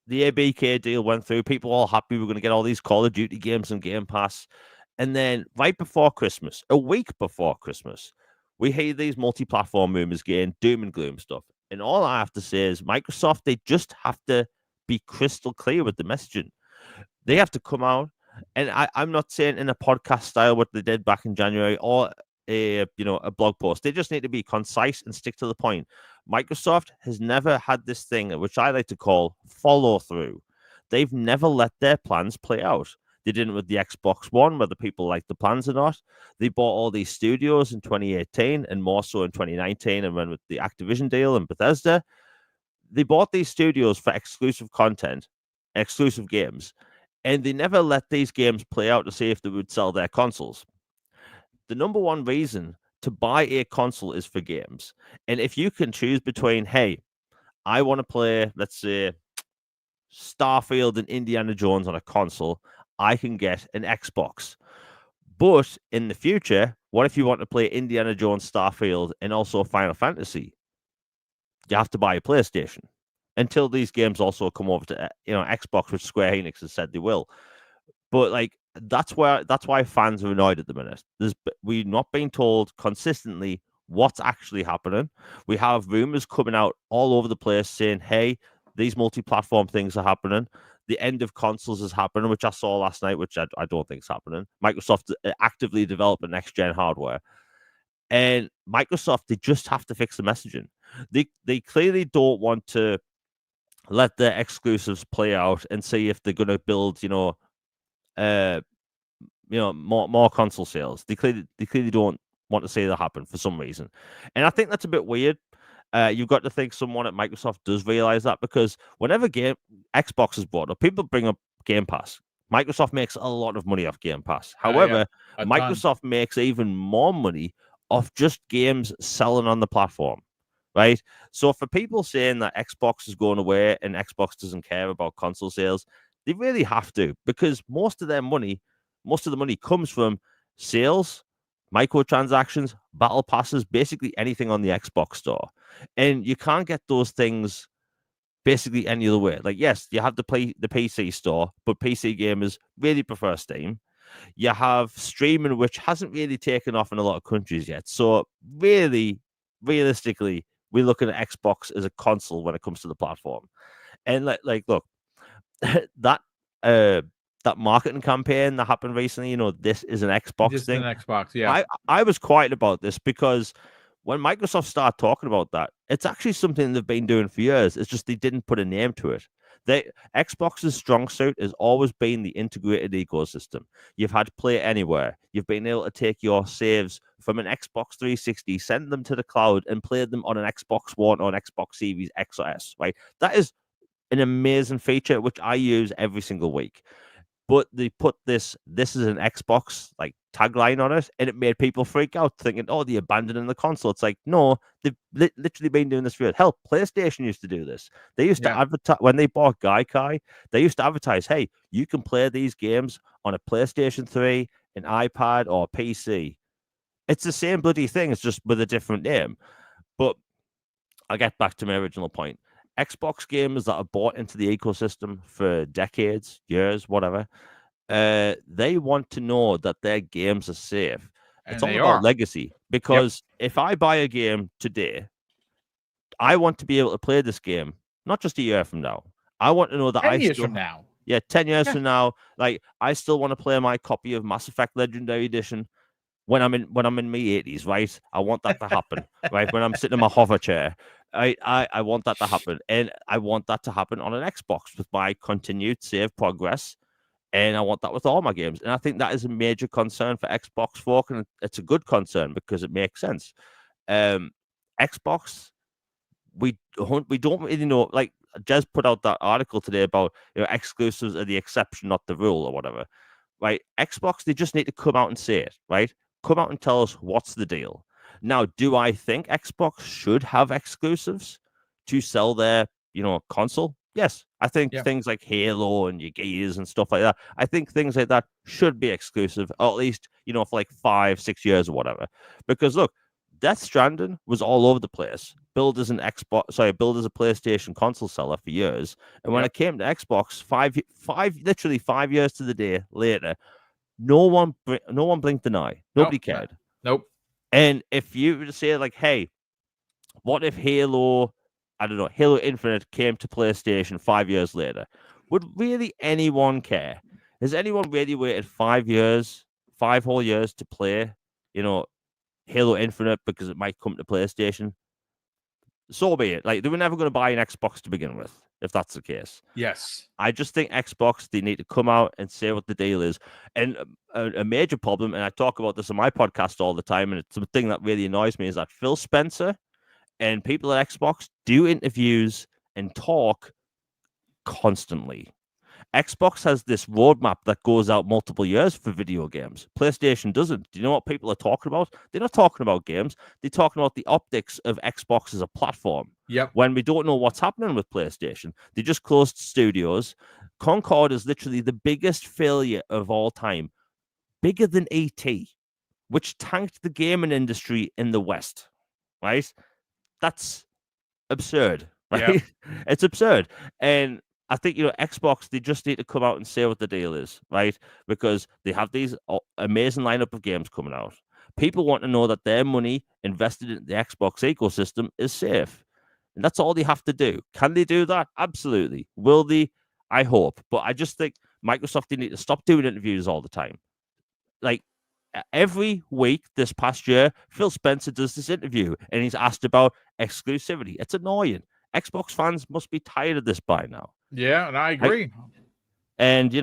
Speaker 2: the ABK deal went through. People all happy we're going to get all these Call of Duty games and Game Pass. And then right before Christmas, a week before Christmas, we hear these multi-platform rumors getting doom and gloom stuff. And all I have to say is Microsoft, they just have to be crystal clear with the messaging. They have to come out, and I'm not saying in a podcast style what they did back in January or a blog post. They just need to be concise and stick to the point. Microsoft has never had this thing, which I like to call follow through. They've never let their plans play out. They didn't with the Xbox One, whether people like the plans or not. They bought all these studios in 2018 and more so in 2019, and when with the Activision deal and Bethesda, they bought these studios for exclusive content, exclusive games, and they never let these games play out to see if they would sell their consoles. The number one reason to buy a console is for games. And if you can choose between, hey, I want to play, let's say, Starfield and Indiana Jones on a console, I can get an Xbox. But in the future, what if you want to play Indiana Jones, Starfield, and also Final Fantasy? You have to buy a PlayStation until these games also come over to Xbox, which Square Enix has said they will. But that's why fans are annoyed at the minute. We're not being told consistently what's actually happening. We have rumors coming out all over the place saying, hey, these multi-platform things are happening. The end of consoles is happening, which I saw last night, which I don't think is happening. Microsoft actively developing next-gen hardware. And Microsoft, they just have to fix the messaging. They clearly don't want to let their exclusives play out and see if they're going to build, more console sales. They clearly don't want to see that happen for some reason, and I think that's a bit weird. You've got to think someone at Microsoft does realize that, because whenever Xbox is brought up, people bring up Game Pass. Microsoft makes a lot of money off Game Pass. However, Microsoft makes even more money off just games selling on the platform, right? So for people saying that Xbox is going away and Xbox doesn't care about console sales, they really have to, because most of the money comes from sales, microtransactions, battle passes, basically anything on the Xbox store. And you can't get those things basically any other way. Like, yes, you have the PC store, but PC gamers really prefer Steam. You have streaming, which hasn't really taken off in a lot of countries yet. So really, realistically, we're looking at Xbox as a console when it comes to the platform. And look, that marketing campaign that happened recently, this is an Xbox thing.
Speaker 1: An Xbox, yeah.
Speaker 2: I was quiet about this because when Microsoft started talking about that, it's actually something they've been doing for years. It's just they didn't put a name to it. Xbox's strong suit has always been the integrated ecosystem. You've had Play Anywhere. You've been able to take your saves from an Xbox 360, send them to the cloud, and play them on an Xbox One or an Xbox Series X or S, right? That is an amazing feature, which I use every single week. But they put this is an Xbox tagline on it, and it made people freak out, thinking, oh, they're abandoning the console. It's like, no, they've literally been doing this for years. Hell, PlayStation used to do this. They used to advertise, when they bought Gaikai, they used to advertise, hey, you can play these games on a PlayStation 3, an iPad, or a PC. It's the same bloody thing, it's just with a different name. But I'll get back to my original point. Xbox gamers that are bought into the ecosystem for decades, years, whatever, they want to know that their games are safe. It's all about legacy, because if I buy a game today, I want to be able to play this game not just a year from now. I want to know that
Speaker 1: 10 years from now.
Speaker 2: Yeah, 10 years from now, I still want to play my copy of Mass Effect Legendary Edition when I'm in my 80s, right? I want that to happen, right? When I'm sitting in my hover chair, I want that to happen, and I want that to happen on an Xbox with my continued save progress, and I want that with all my games. And I think that is a major concern for Xbox folk, and it's a good concern because it makes sense. Xbox, we don't really know. Like Jez put out that article today about exclusives are the exception, not the rule, or whatever. right? Xbox, they just need to come out and say it, right? Come out and tell us what's the deal. Now, do I think Xbox should have exclusives to sell their, console? Yes. I think
Speaker 1: Yeah.
Speaker 2: things like Halo and your Gears and stuff like that, I think things like that should be exclusive, or at least, for like 5-6 years or whatever. Because look, Death Stranding was all over the place. Billed as a PlayStation console seller for years. And when
Speaker 1: Yep.
Speaker 2: it came to Xbox, literally 5 years to the day later, no one blinked an eye. Nobody cared.
Speaker 1: Nope.
Speaker 2: And if you were to say like, hey, what if Halo Infinite came to PlayStation 5 years later? Would really anyone care? Has anyone really waited 5 whole years to play, Halo Infinite because it might come to PlayStation? So be it. Like, they were never going to buy an Xbox to begin with, if that's the case.
Speaker 1: Yes.
Speaker 2: I just think Xbox, they need to come out and say what the deal is. And a major problem, and I talk about this on my podcast all the time, and it's something that really annoys me, is that Phil Spencer and people at Xbox do interviews and talk constantly. Xbox has this roadmap that goes out multiple years for video games. PlayStation doesn't. Do you know what people are talking about? They're not talking about games. They're talking about the optics of Xbox as a platform.
Speaker 1: Yep.
Speaker 2: When we don't know what's happening with PlayStation, they just closed studios. Concord is literally the biggest failure of all time, bigger than E.T., which tanked the gaming industry in the West, right? That's absurd, right?
Speaker 1: Yep.
Speaker 2: It's absurd. And I think, Xbox, they just need to come out and say what the deal is, right? Because they have these amazing lineup of games coming out. People want to know that their money invested in the Xbox ecosystem is safe. And that's all they have to do. Can they do that? Absolutely. Will they? I hope. But I just think Microsoft, they need to stop doing interviews all the time. Like, every week this past year, Phil Spencer does this interview and he's asked about exclusivity. It's annoying. Xbox fans must be tired of this by now.
Speaker 1: Yeah, and I agree.
Speaker 2: And,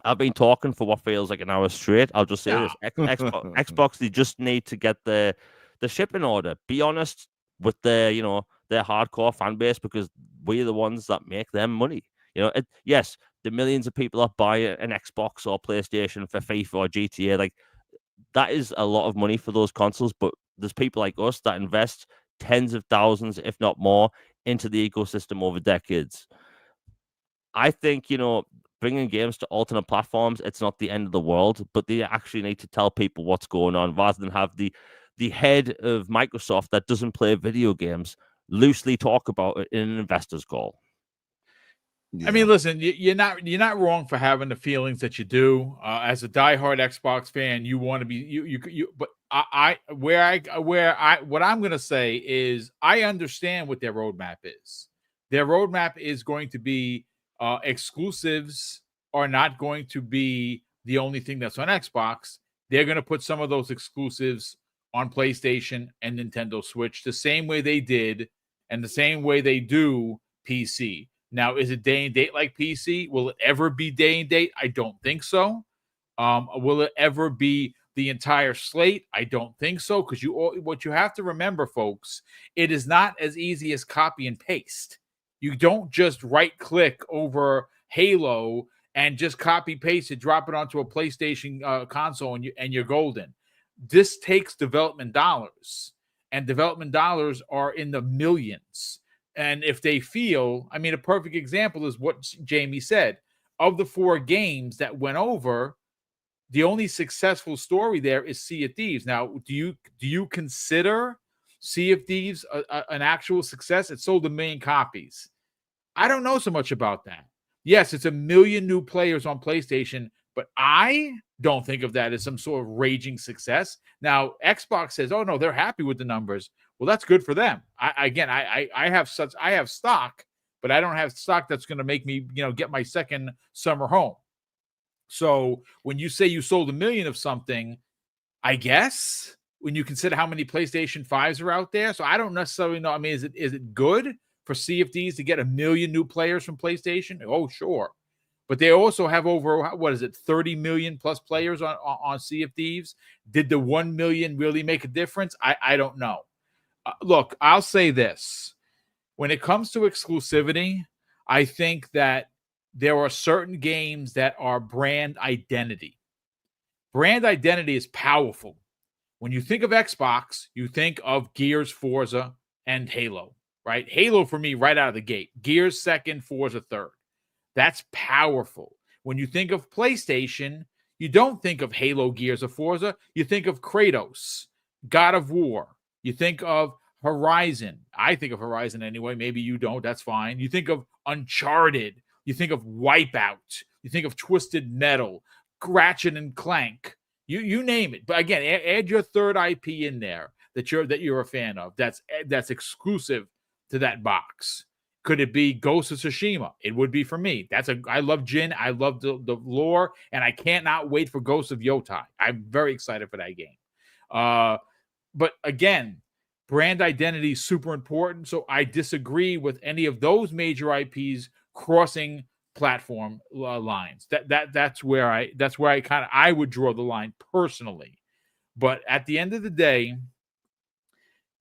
Speaker 2: I've been talking for what feels like an hour straight. I'll just say this. Xbox, they just need to get the shipping order. Be honest with their hardcore fan base, because we're the ones that make them money. Yes, the millions of people that buy an Xbox or PlayStation for FIFA or GTA, like, that is a lot of money for those consoles. But there's people like us that invest tens of thousands, if not more, into the ecosystem over decades. I think, bringing games to alternate platforms, it's not the end of the world, but they actually need to tell people what's going on rather than have the head of Microsoft that doesn't play video games loosely talk about it in an investor's call.
Speaker 1: Yeah. I mean, listen, you're not wrong for having the feelings that you do. As a diehard Xbox fan, you want to be you. But what I'm going to say is, I understand what their roadmap is. Their roadmap is going to be exclusives are not going to be the only thing that's on Xbox. They're going to put some of those exclusives on PlayStation and Nintendo Switch the same way they did and the same way they do PC. Now, is it day and date like PC? Will it ever be day and date? I don't think so. Will it ever be the entire slate? I don't think so, because what you have to remember, folks, it is not as easy as copy and paste. You don't just right-click over Halo and just copy paste it, drop it onto a PlayStation console, and you're golden. This takes development dollars, and development dollars are in the millions. And if they feel, I mean, a perfect example is what Jamie said. Of the 4 games that went over, the only successful story there is Sea of Thieves. Now, do you consider Sea of Thieves an actual success? It sold 1 million copies. I don't know so much about that. Yes, it's 1 million new players on PlayStation, but I don't think of that as some sort of raging success. Now, Xbox says, "Oh no, they're happy with the numbers." Well, that's good for them. I have stock, but I don't have stock that's going to make me, get my second summer home. So when you say you sold 1 million of something, I guess when you consider how many PlayStation 5s are out there, so I don't necessarily know. I mean, is it good for Sea of Thieves to get 1 million new players from PlayStation? Oh, sure. But they also have over, 30 million plus players on Sea of Thieves. Did the 1 million really make a difference? I don't know. Look, I'll say this. When it comes to exclusivity, I think that there are certain games that are brand identity. Brand identity is powerful. When you think of Xbox, you think of Gears, Forza, and Halo, right? Halo for me, right out of the gate. Gears second, Forza third. That's powerful. When you think of PlayStation, you don't think of Halo, Gears, or Forza. You think of Kratos, God of War. You think of Horizon. I think of Horizon anyway. Maybe you don't. That's fine. You think of Uncharted. You think of Wipeout. You think of Twisted Metal, Ratchet and Clank. You name it. But again, add your third IP in there that you're a fan of. That's exclusive to that box. Could it be Ghost of Tsushima? It would be for me. I love Jin. I love the lore, and I cannot wait for Ghost of Yotai. I'm very excited for that game. But again, brand identity is super important. So I disagree with any of those major IPs crossing platform lines. That's where I would draw the line personally. But at the end of the day,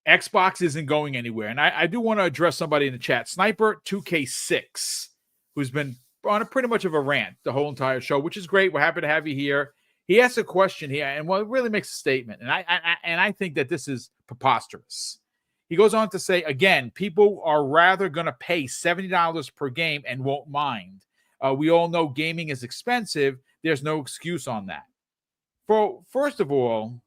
Speaker 1: Xbox isn't going anywhere. And I do want to address somebody in the chat, Sniper 2K6, who's been on a pretty much of a rant the whole entire show, which is great. We're happy to have you here. He asks a question here, and it really makes a statement. And I think that this is preposterous. He goes on to say, again, people are rather going to pay $70 per game and won't mind. We all know gaming is expensive. There's no excuse on that. First of all,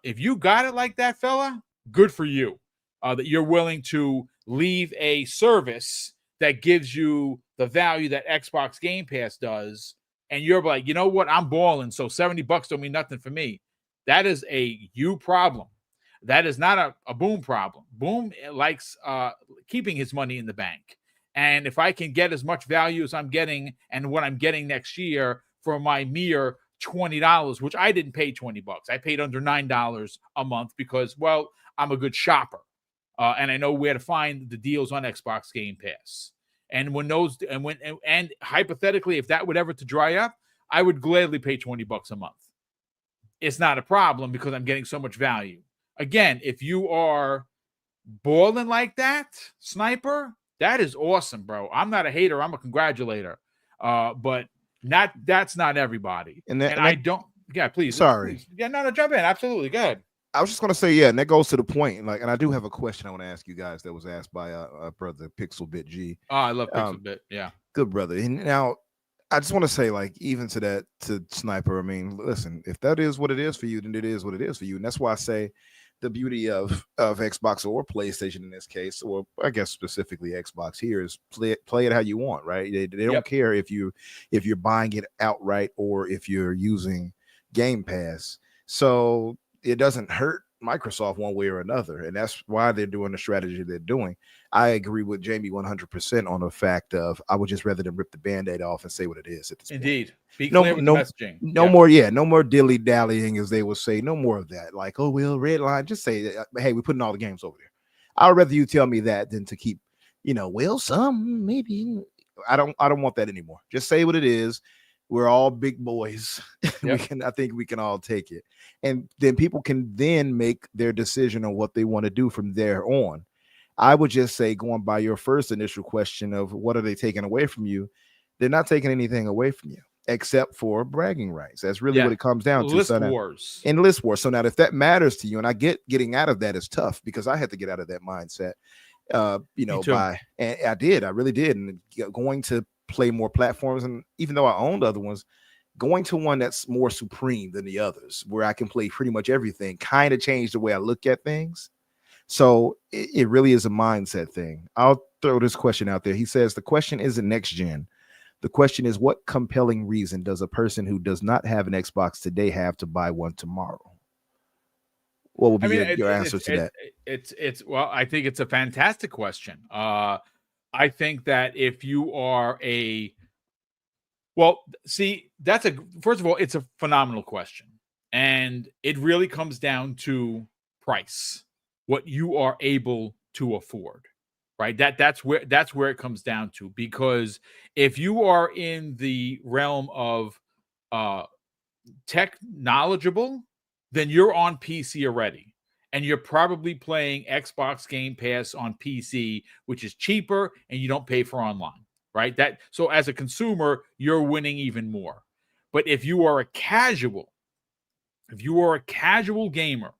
Speaker 1: if you got it like that, fella, good for you. That you're willing to leave a service that gives you the value that Xbox Game Pass does, and you're like, you know what, I'm balling, so $70 don't mean nothing for me. That is a you problem. That is not a Boom problem. Boom likes keeping his money in the bank. And if I can get as much value as I'm getting and what I'm getting next year for my mere $20, which I didn't pay $20. I paid under $9 a month because, well, I'm a good shopper. And I know where to find the deals on Xbox Game Pass. And and hypothetically, if that would ever to dry up, I would gladly pay $20 a month. It's not a problem because I'm getting so much value. Again, if you are balling like that, Sniper, that is awesome, bro. I'm not a hater. I'm a congratulator. But that's not everybody. I don't. Yeah, please.
Speaker 3: Sorry.
Speaker 1: Please. Yeah, no, jump in. Absolutely. Go ahead.
Speaker 3: I was just gonna say, yeah, and that goes to the point. Like, and I do have a question I want to ask you guys that was asked by our brother Pixelbit G.
Speaker 1: Oh, I love Pixelbit. Yeah,
Speaker 3: good brother. And now, I just want to say, like, even to Sniper. I mean, listen, if that is what it is for you, then it is what it is for you, and that's why I say the beauty of Xbox or PlayStation in this case, or I guess specifically Xbox here, is play it how you want, right? They don't care if you're buying it outright or if you're using Game Pass. So it doesn't hurt Microsoft one way or another, and that's why they're doing the strategy they're doing. I agree with Jamie 100% on the fact of I would just rather than rip the Band-Aid off and say what it is at this point.
Speaker 1: Indeed. Be clear with the messaging.
Speaker 3: No more dilly-dallying, as they will say. No more of that. Like, oh, well, red line. Just say, hey, we're putting all the games over there. I'd rather you tell me that than to keep, well, some maybe. I don't want that anymore. Just say what it is. We're all big boys. Yep. I think we can all take it. And then people can then make their decision on what they want to do from there on. I would just say, going by your first initial question of what are they taking away from you, they're not taking anything away from you except for bragging rights. That's really what it comes down to.
Speaker 1: List wars.
Speaker 3: In list wars. So now if that matters to you, and I get getting out of that is tough because I had to get out of that mindset, I really did. And going to play more platforms, and even though I owned other ones, going to one that's more supreme than the others, where I can play pretty much everything, kind of changed the way I look at things. So it really is a mindset thing. I'll throw this question out there. He says the question isn't next gen. The question is, what compelling reason does a person who does not have an Xbox today have to buy one tomorrow? What would be your answer to that?
Speaker 1: Well, I think it's a fantastic question. I think that if you are first of all, it's a phenomenal question. And it really comes down to price, what you are able to afford, right? That's where it comes down to, because if you are in the realm of tech knowledgeable, then you're on PC already. And you're probably playing Xbox Game Pass on PC, which is cheaper, and you don't pay for online. right? So as a consumer, you're winning even more. But if you are a casual gamer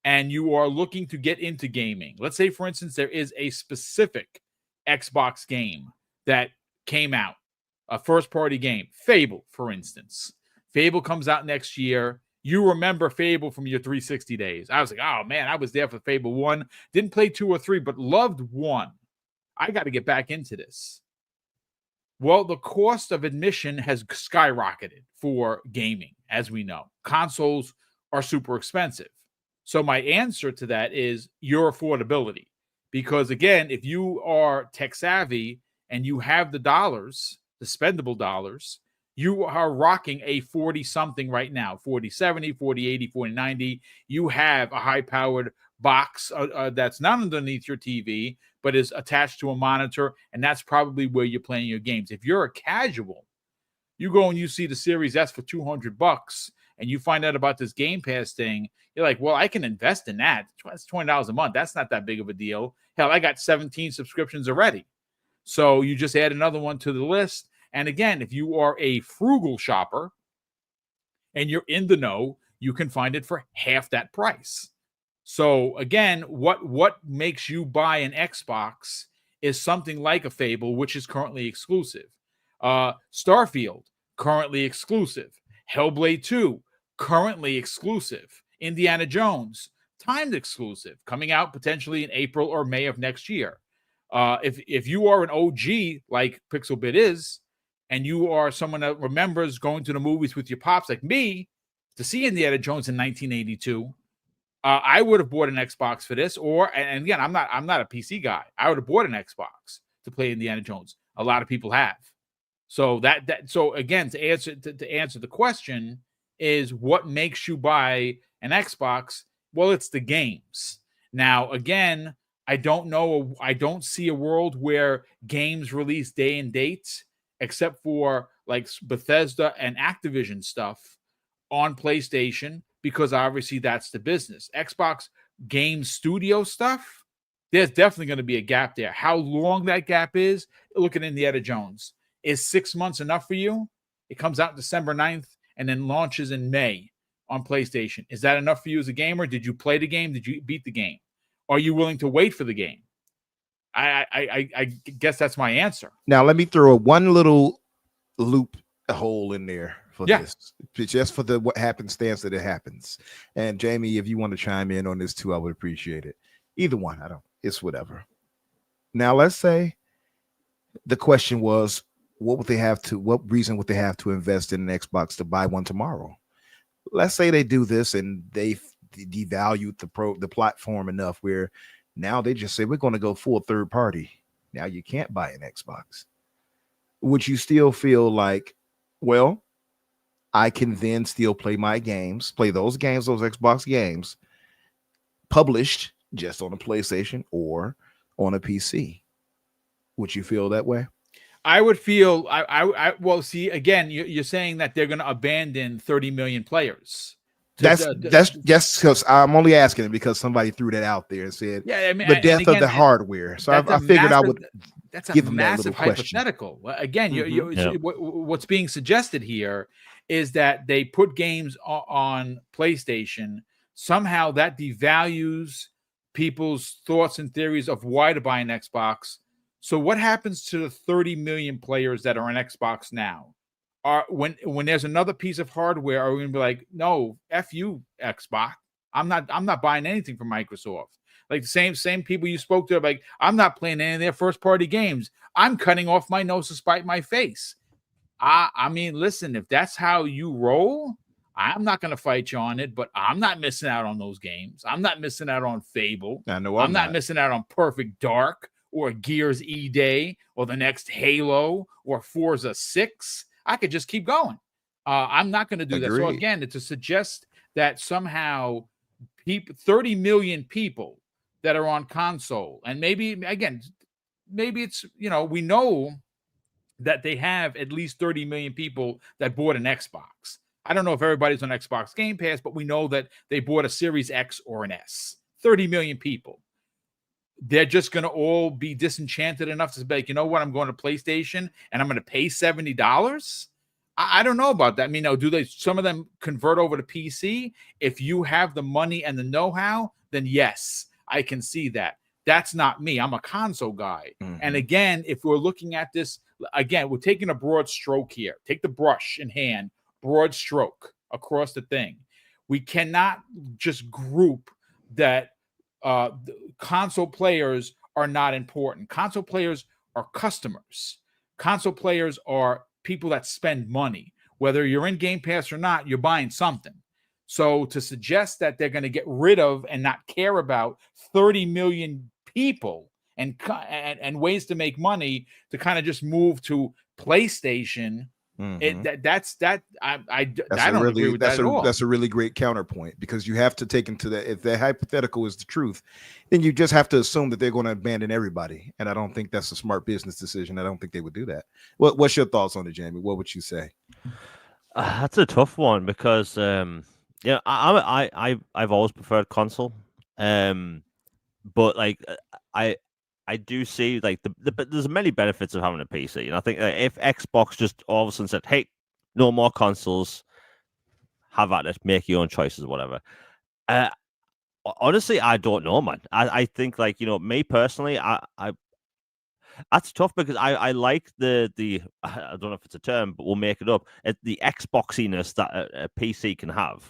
Speaker 1: and you are looking to get into gaming, let's say, for instance, there is a specific Xbox game that came out, a first-party game, Fable, for instance. Fable comes out next year. You remember Fable from your 360 days. I was like, oh, man, I was there for Fable 1. Didn't play 2 or 3, but loved 1. I got to get back into this. Well, the cost of admission has skyrocketed for gaming, as we know. Consoles are super expensive. So my answer to that is your affordability. Because again, if you are tech savvy and you have the dollars, the spendable dollars, you are rocking a 40 something right now, 4070, 4080, 4090. You have a high powered box that's not underneath your TV, but is attached to a monitor. And that's probably where you're playing your games. If you're a casual, you go and you see the Series S for $200 and you find out about this Game Pass thing, you're like, well, I can invest in that. It's $20 a month. That's not that big of a deal. Hell, I got 17 subscriptions already. So you just add another one to the list. And again, if you are a frugal shopper and you're in the know, you can find it for half that price. So again, what makes you buy an Xbox is something like a Fable, which is currently exclusive. Starfield, currently exclusive. Hellblade 2, currently exclusive. Indiana Jones, timed exclusive, coming out potentially in April or May of next year. If you are an OG like Pixelbit is, and you are someone that remembers going to the movies with your pops like me to see Indiana Jones in 1982, I would have bought an Xbox for this. And again, I'm not a PC guy. I would have bought an Xbox to play Indiana Jones. A lot of people have. So so again, to answer the question is what makes you buy an Xbox? Well, it's the games. Now, again, I don't see a world where games release day and dates, except for like Bethesda and Activision stuff on PlayStation, because obviously that's the business. Xbox game studio stuff, there's definitely going to be a gap there. How long that gap is, look at Indiana Jones. Is 6 months enough for you? It comes out December 9th and then launches in May on PlayStation. Is that enough for you as a gamer? Did you play the game? Did you beat the game? Are you willing to wait for the game? I guess that's my answer.
Speaker 3: Now, let me throw one little loop hole in there for this, just for the what happenstance that it happens. And Jamie, if you want to chime in on this too, I would appreciate it. Either one, it's whatever. Now, let's say the question was, what reason would they have to invest in an Xbox to buy one tomorrow? Let's say they do this and they devalued the platform enough where now they just say, we're going to go full third party. Now you can't buy an Xbox. Would you still feel like, well, I can then still play my games, play those games, those Xbox games published just on a PlayStation or on a PC? Would you feel that way?
Speaker 1: I would feel, well, see, again, you're saying that they're going to abandon 30 million players.
Speaker 3: That's just because I'm only asking it because somebody threw that out there and said, the death of the hardware. So I figured I would.
Speaker 1: That's a massive hypothetical. Again, what's being suggested here is that they put games on PlayStation. Somehow that devalues people's thoughts and theories of why to buy an Xbox. So what happens to the 30 million players that are on Xbox now? When there's another piece of hardware, are we gonna be like, no, F you, Xbox? I'm not buying anything from Microsoft. Like the same people you spoke to, like, I'm not playing any of their first party games. I'm cutting off my nose to spite my face. I mean, listen, if that's how you roll, I'm not going to fight you on it, but I'm not missing out on those games. I'm not missing out on Fable.
Speaker 3: I know
Speaker 1: I'm not missing out on Perfect Dark or Gears E-Day or the next Halo or Forza 6. I could just keep going. I'm not going to do that. So again, to suggest that somehow 30 million people that are on console, and maybe it's, we know that they have at least 30 million people that bought an Xbox. I don't know if everybody's on Xbox Game Pass, but we know that they bought a Series X or an S. 30 million people. they're just going to all be disenchanted enough to be like, you know what, I'm going to PlayStation and I'm going to pay $70. I don't know about that. I mean, do some of them convert over to PC? If you have the money and the know-how, then yes, I can see that. That's not me. I'm a console guy. And again, if we're looking at this, again, we're taking a broad stroke here. Take the brush in hand, broad stroke across the thing. We cannot just group that console players are not important. Console players are customers. Console players are people that spend money. Whether you're in Game Pass or not, you're buying something. So to suggest that they're going to get rid of and not care about 30 million people and ways to make money to kind of just move to PlayStation, I don't agree with that at all.
Speaker 3: That's a really great counterpoint, because you have to take into that, if that hypothetical is the truth, then you just have to assume that they're going to abandon everybody. And I don't think that's a smart business decision. I don't think they would do that. What's your thoughts on it, Jamie? What would you say?
Speaker 2: That's a tough one, because I've always preferred console, but like I do see like there's many benefits of having a PC, and I think if Xbox just all of a sudden said, "Hey, no more consoles, have at it, make your own choices, whatever." Honestly, I don't know, man. I think, like, me personally, I that's tough, because I like the I don't know if it's a term, but we'll make it up. The Xboxiness that a PC can have.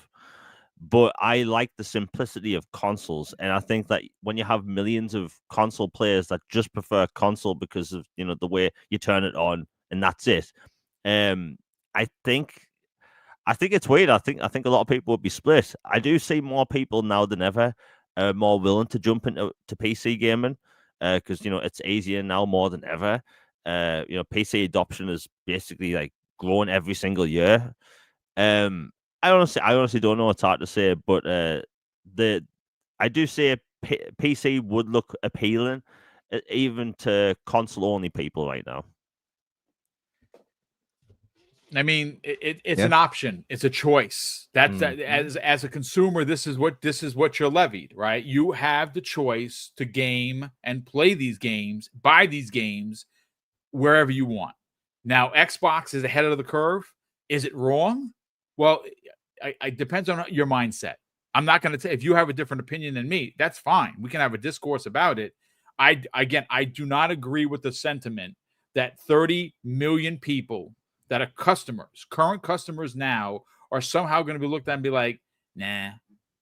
Speaker 2: But I like the simplicity of consoles, and I think that when you have millions of console players that just prefer console because of the way you turn it on and that's it, I think it's weird. I think a lot of people would be split. I do see more people now than ever more willing to jump into PC gaming because it's easier now more than ever. PC adoption is basically like growing every single year. I honestly don't know. It's hard to say, but I do say PC would look appealing, even to console-only people right now.
Speaker 1: I mean, it's an option. It's a choice. That's as a consumer, this is what you're levied, right? You have the choice to game and play these games, buy these games wherever you want. Now, Xbox is ahead of the curve. Is it wrong? Well, it depends on your mindset. I'm not going to say, if you have a different opinion than me, that's fine. We can have a discourse about it. I do not agree with the sentiment that 30 million people that are customers, current customers now, are somehow going to be looked at and be like, nah,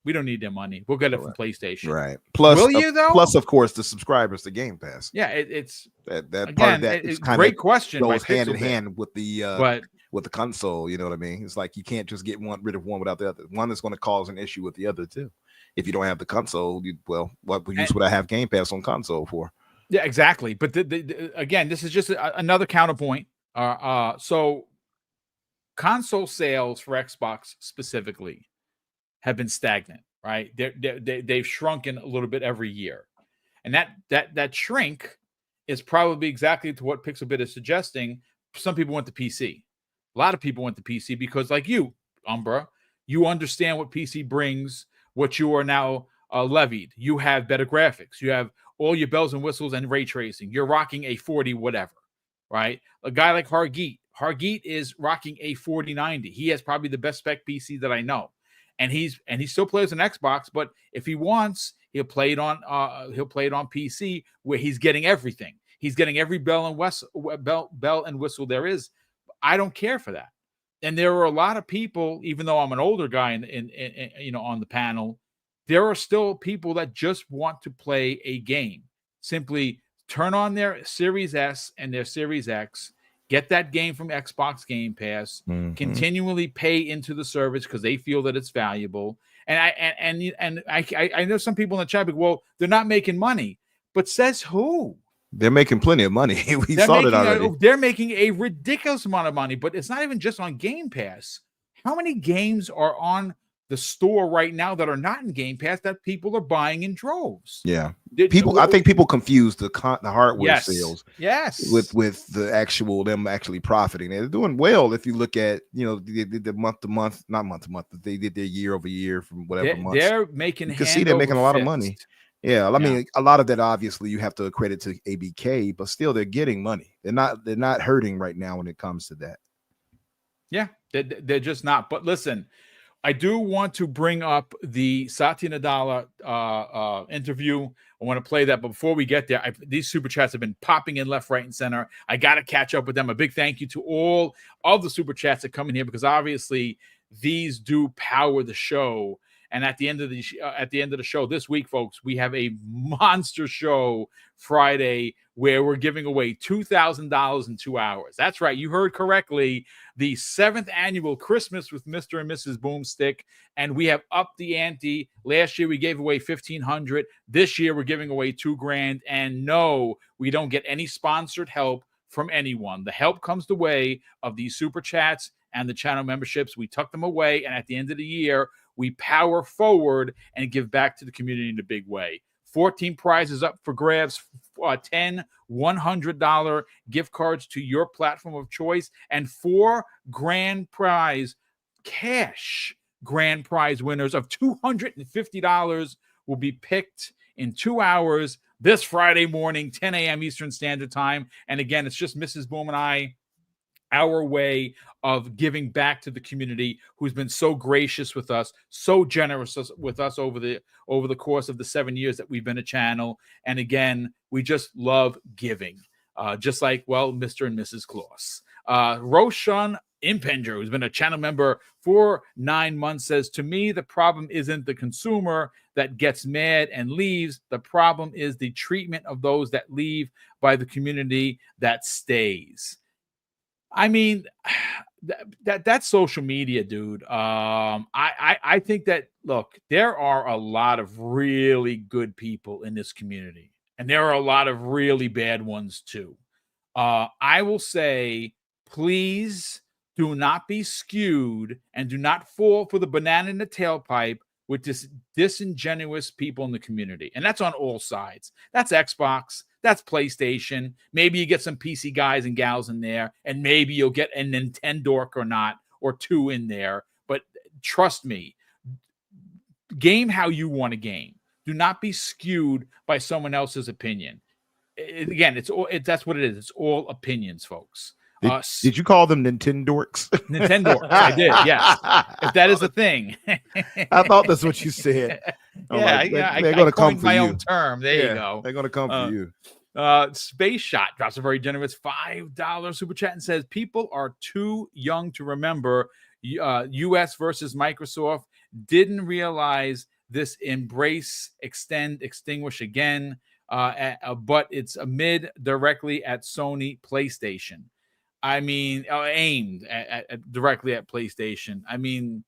Speaker 1: we don't need their money. We'll get it from PlayStation.
Speaker 3: Right. Plus,
Speaker 1: will you though?
Speaker 3: Plus, of course, the subscribers to Game Pass.
Speaker 1: Yeah, it's
Speaker 3: that
Speaker 1: again,
Speaker 3: part of that is kind of
Speaker 1: great question.
Speaker 3: Goes hand in hand with the with the console. You know what I mean? It's like you can't just get rid of one without the other. One is going to cause an issue with the other too. If you don't have the console, what use would I have Game Pass on console for?
Speaker 1: Yeah, exactly. But again, this is just another counterpoint. So console sales for Xbox specifically have been stagnant, right? They've shrunken a little bit every year, and that shrink is probably exactly to what Pixelbit is suggesting. Some people went to PC. A lot of people went to PC because, like you, Umbra, you understand what PC brings, what you are now levied. You have better graphics. You have all your bells and whistles and ray tracing. You're rocking a 40 whatever, right? A guy like Hargeet is rocking a 4090. He has probably the best spec PC that I know. And he still plays on Xbox, but if he wants, he'll play it on PC, where he's getting everything. He's getting every bell and whistle there is. I don't care for that. And there are a lot of people, even though I'm an older guy in on the panel, there are still people that just want to play a game. Simply turn on their Series S and their Series X, get that game from Xbox Game Pass, continually pay into the service because they feel that it's valuable. And I know some people in the chat, well, they're not making money, but says who?
Speaker 3: They're making plenty of money. We saw it already.
Speaker 1: They're making a ridiculous amount of money, but it's not even just on Game Pass. How many games are on the store right now that are not in Game Pass that people are buying in droves?
Speaker 3: Yeah, I think people confuse the hardware sales, with the actual them actually profiting. They're doing well if you look at the month to month, not month to month, but they did their year over year from whatever month.
Speaker 1: They're making.
Speaker 3: You can see they're making a lot of money. Yeah, I mean, a lot of that obviously you have to credit to ABK, but still they're getting money. They're not hurting right now when it comes to that.
Speaker 1: Yeah, they're just not. But listen, I do want to bring up the Satya Nadella interview. I want to play that. But before we get there, these super chats have been popping in left, right, and center. I got to catch up with them. A big thank you to all of the super chats that come in here, because obviously these do power the show. And at the end of the show this week, folks, we have a monster show Friday where we're giving away $2,000 in 2 hours. That's right. You heard correctly. The 7th annual Christmas with Mr. and Mrs. Boomstick. And we have upped the ante. Last year, we gave away $1,500. This year, we're giving away $2,000. And no, we don't get any sponsored help from anyone. The help comes the way of these super chats and the channel memberships. We tuck them away. And at the end of the year, we power forward and give back to the community in a big way. 14 prizes up for grabs, 10 $100 gift cards to your platform of choice, and 4 grand prize cash grand prize winners of $250 will be picked in 2 hours this Friday morning, 10 a.m. Eastern Standard Time. And again, it's just Mrs. Boom and I, our way of giving back to the community who's been so gracious with us, so generous with us over the course of the 7 years that we've been a channel. And again, we just love giving, just like, well, Mr. and Mrs. Claus. Roshan Impenger, who's been a channel member for 9 months, says, to me, the problem isn't the consumer that gets mad and leaves. The problem is the treatment of those that leave by the community that stays. I mean, that's social media, dude. I think that, look, there are a lot of really good people in this community, and there are a lot of really bad ones too. I will say, please do not be skewed and do not fall for the banana in the tailpipe with this disingenuous people in the community. And that's on all sides. That's Xbox. That's PlayStation. Maybe you get some PC guys and gals in there, and maybe you'll get a Nintendo or not, or 2 in there. But trust me, game how you want to game. Do not be skewed by someone else's opinion. Again, that's what it is. It's all opinions, folks.
Speaker 3: Did you call them Nintendorks?
Speaker 1: Nintendorks, I did, yes. If that is a thing.
Speaker 3: I thought that's what you said. They're going to come for
Speaker 1: my
Speaker 3: you.
Speaker 1: own term. There you go.
Speaker 3: They're going to come for you.
Speaker 1: Space Shot drops a very generous $5 super chat and says, people are too young to remember US versus Microsoft. Didn't realize this embrace, extend, extinguish again. But it's amid directly at Sony PlayStation. I mean, aimed at directly at PlayStation. I mean,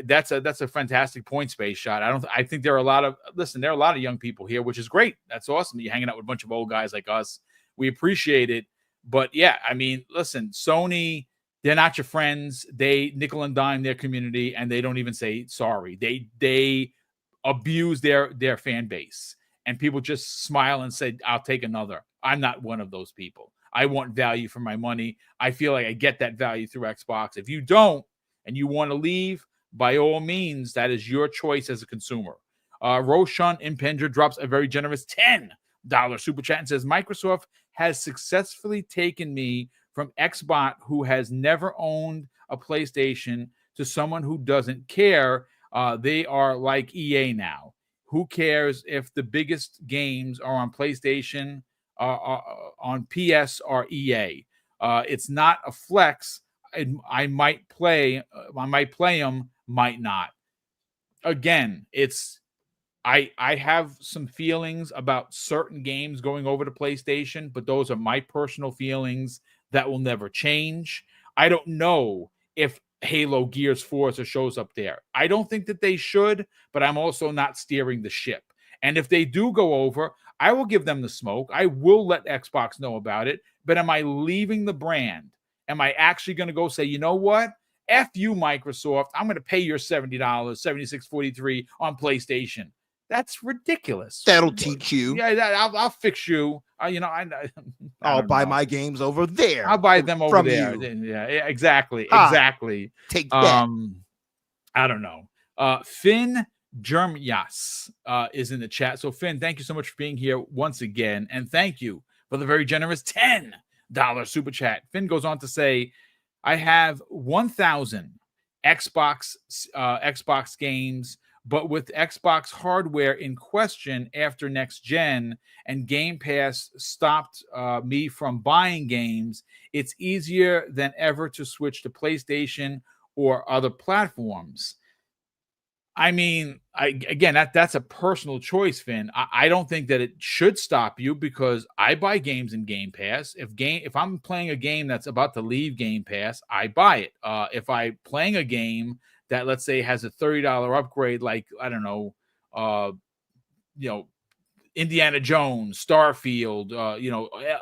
Speaker 1: that's a fantastic point, Space Shot. I think there are a lot of young people here, which is great. That's awesome. You're hanging out with a bunch of old guys like us. We appreciate it. But yeah, I mean, listen, Sony, they're not your friends. They nickel and dime their community, and they don't even say sorry. They abuse their fan base, and people just smile and say, I'll take another. I'm not one of those people. I want value for my money. I feel like I get that value through Xbox. If you don't and you want to leave, by all means, that is your choice as a consumer. Roshan Impenger drops a very generous $10 super chat and says, Microsoft has successfully taken me from Xbot, who has never owned a PlayStation, to someone who doesn't care. They are like EA now. Who cares if the biggest games are on PlayStation, on PS or EA? It's not a flex. I might play them, might not. Again, I have some feelings about certain games going over to PlayStation, but those are my personal feelings that will never change. I don't know if Halo, Gears, Forza shows up there. I don't think that they should, but I'm also not steering the ship. And if they do go over, I will give them the smoke. I will let Xbox know about it. But am I leaving the brand? Am I actually going to go say, you know what? F you, Microsoft. I'm going to pay your $70, $76.43 on PlayStation. That's ridiculous.
Speaker 3: That'll teach you.
Speaker 1: Yeah, I'll fix you.
Speaker 3: I'll buy my games over there.
Speaker 1: I'll buy them over there.
Speaker 3: You.
Speaker 1: Yeah, exactly. Exactly.
Speaker 3: Take that.
Speaker 1: I don't know. Finn Germyas is in the chat. So, Finn, thank you so much for being here once again. And thank you for the very generous $10 super chat. Finn goes on to say, I have 1,000 Xbox games, but with Xbox hardware in question after next gen and Game Pass stopped me from buying games, it's easier than ever to switch to PlayStation or other platforms. I mean, again, that's a personal choice, Finn. I don't think that it should stop you because I buy games in Game Pass. If I'm playing a game that's about to leave Game Pass, I buy it. If I'm playing a game that, let's say, has a $30 upgrade, like I don't know, Indiana Jones, Starfield,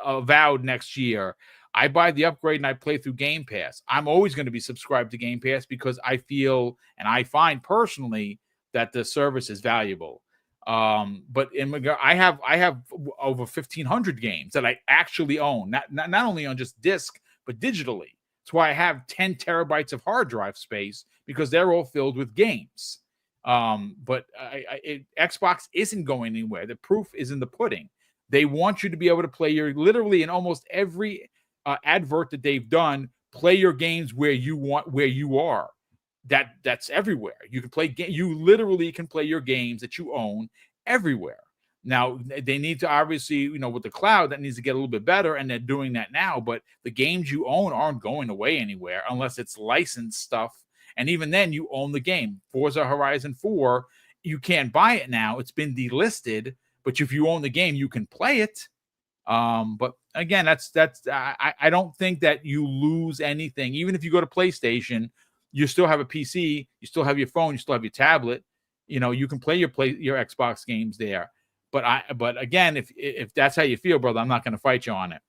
Speaker 1: Avowed next year, I buy the upgrade and I play through Game Pass. I'm always going to be subscribed to Game Pass because I feel and I find personally that the service is valuable. But I have over 1,500 games that I actually own, not only on just disc but digitally. That's why I have 10 terabytes of hard drive space because they're all filled with games. But Xbox isn't going anywhere. The proof is in the pudding. They want you to be able to play literally in almost every advert that they've done, play your games where you are. That's everywhere. You can play you literally can play your games that you own everywhere. Now they need to obviously, with the cloud, that needs to get a little bit better, and they're doing that now. But the games you own aren't going away anywhere unless it's licensed stuff. And even then, you own the game. Forza Horizon 4, you can't buy it now. It's been delisted, but if you own the game, you can play it. But again, I don't think that you lose anything. Even if you go to PlayStation, you still have a PC, you still have your phone, you still have your tablet. You can play your Xbox games there. But again, if that's how you feel, brother, I'm not going to fight you on it.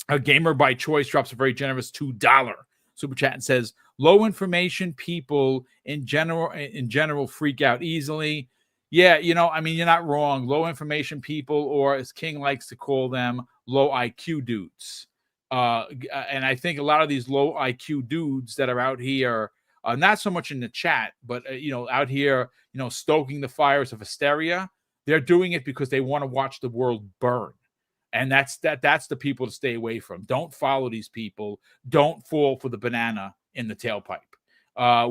Speaker 1: A Gamer by Choice drops a very generous $2 super chat and says, low information people in general freak out easily. Yeah, you're not wrong. Low information people, or as King likes to call them, low IQ dudes. And I think a lot of these low IQ dudes that are out here, not so much in the chat, but out here, stoking the fires of hysteria, they're doing it because they want to watch the world burn. And that's the people to stay away from. Don't follow these people. Don't fall for the banana in the tailpipe.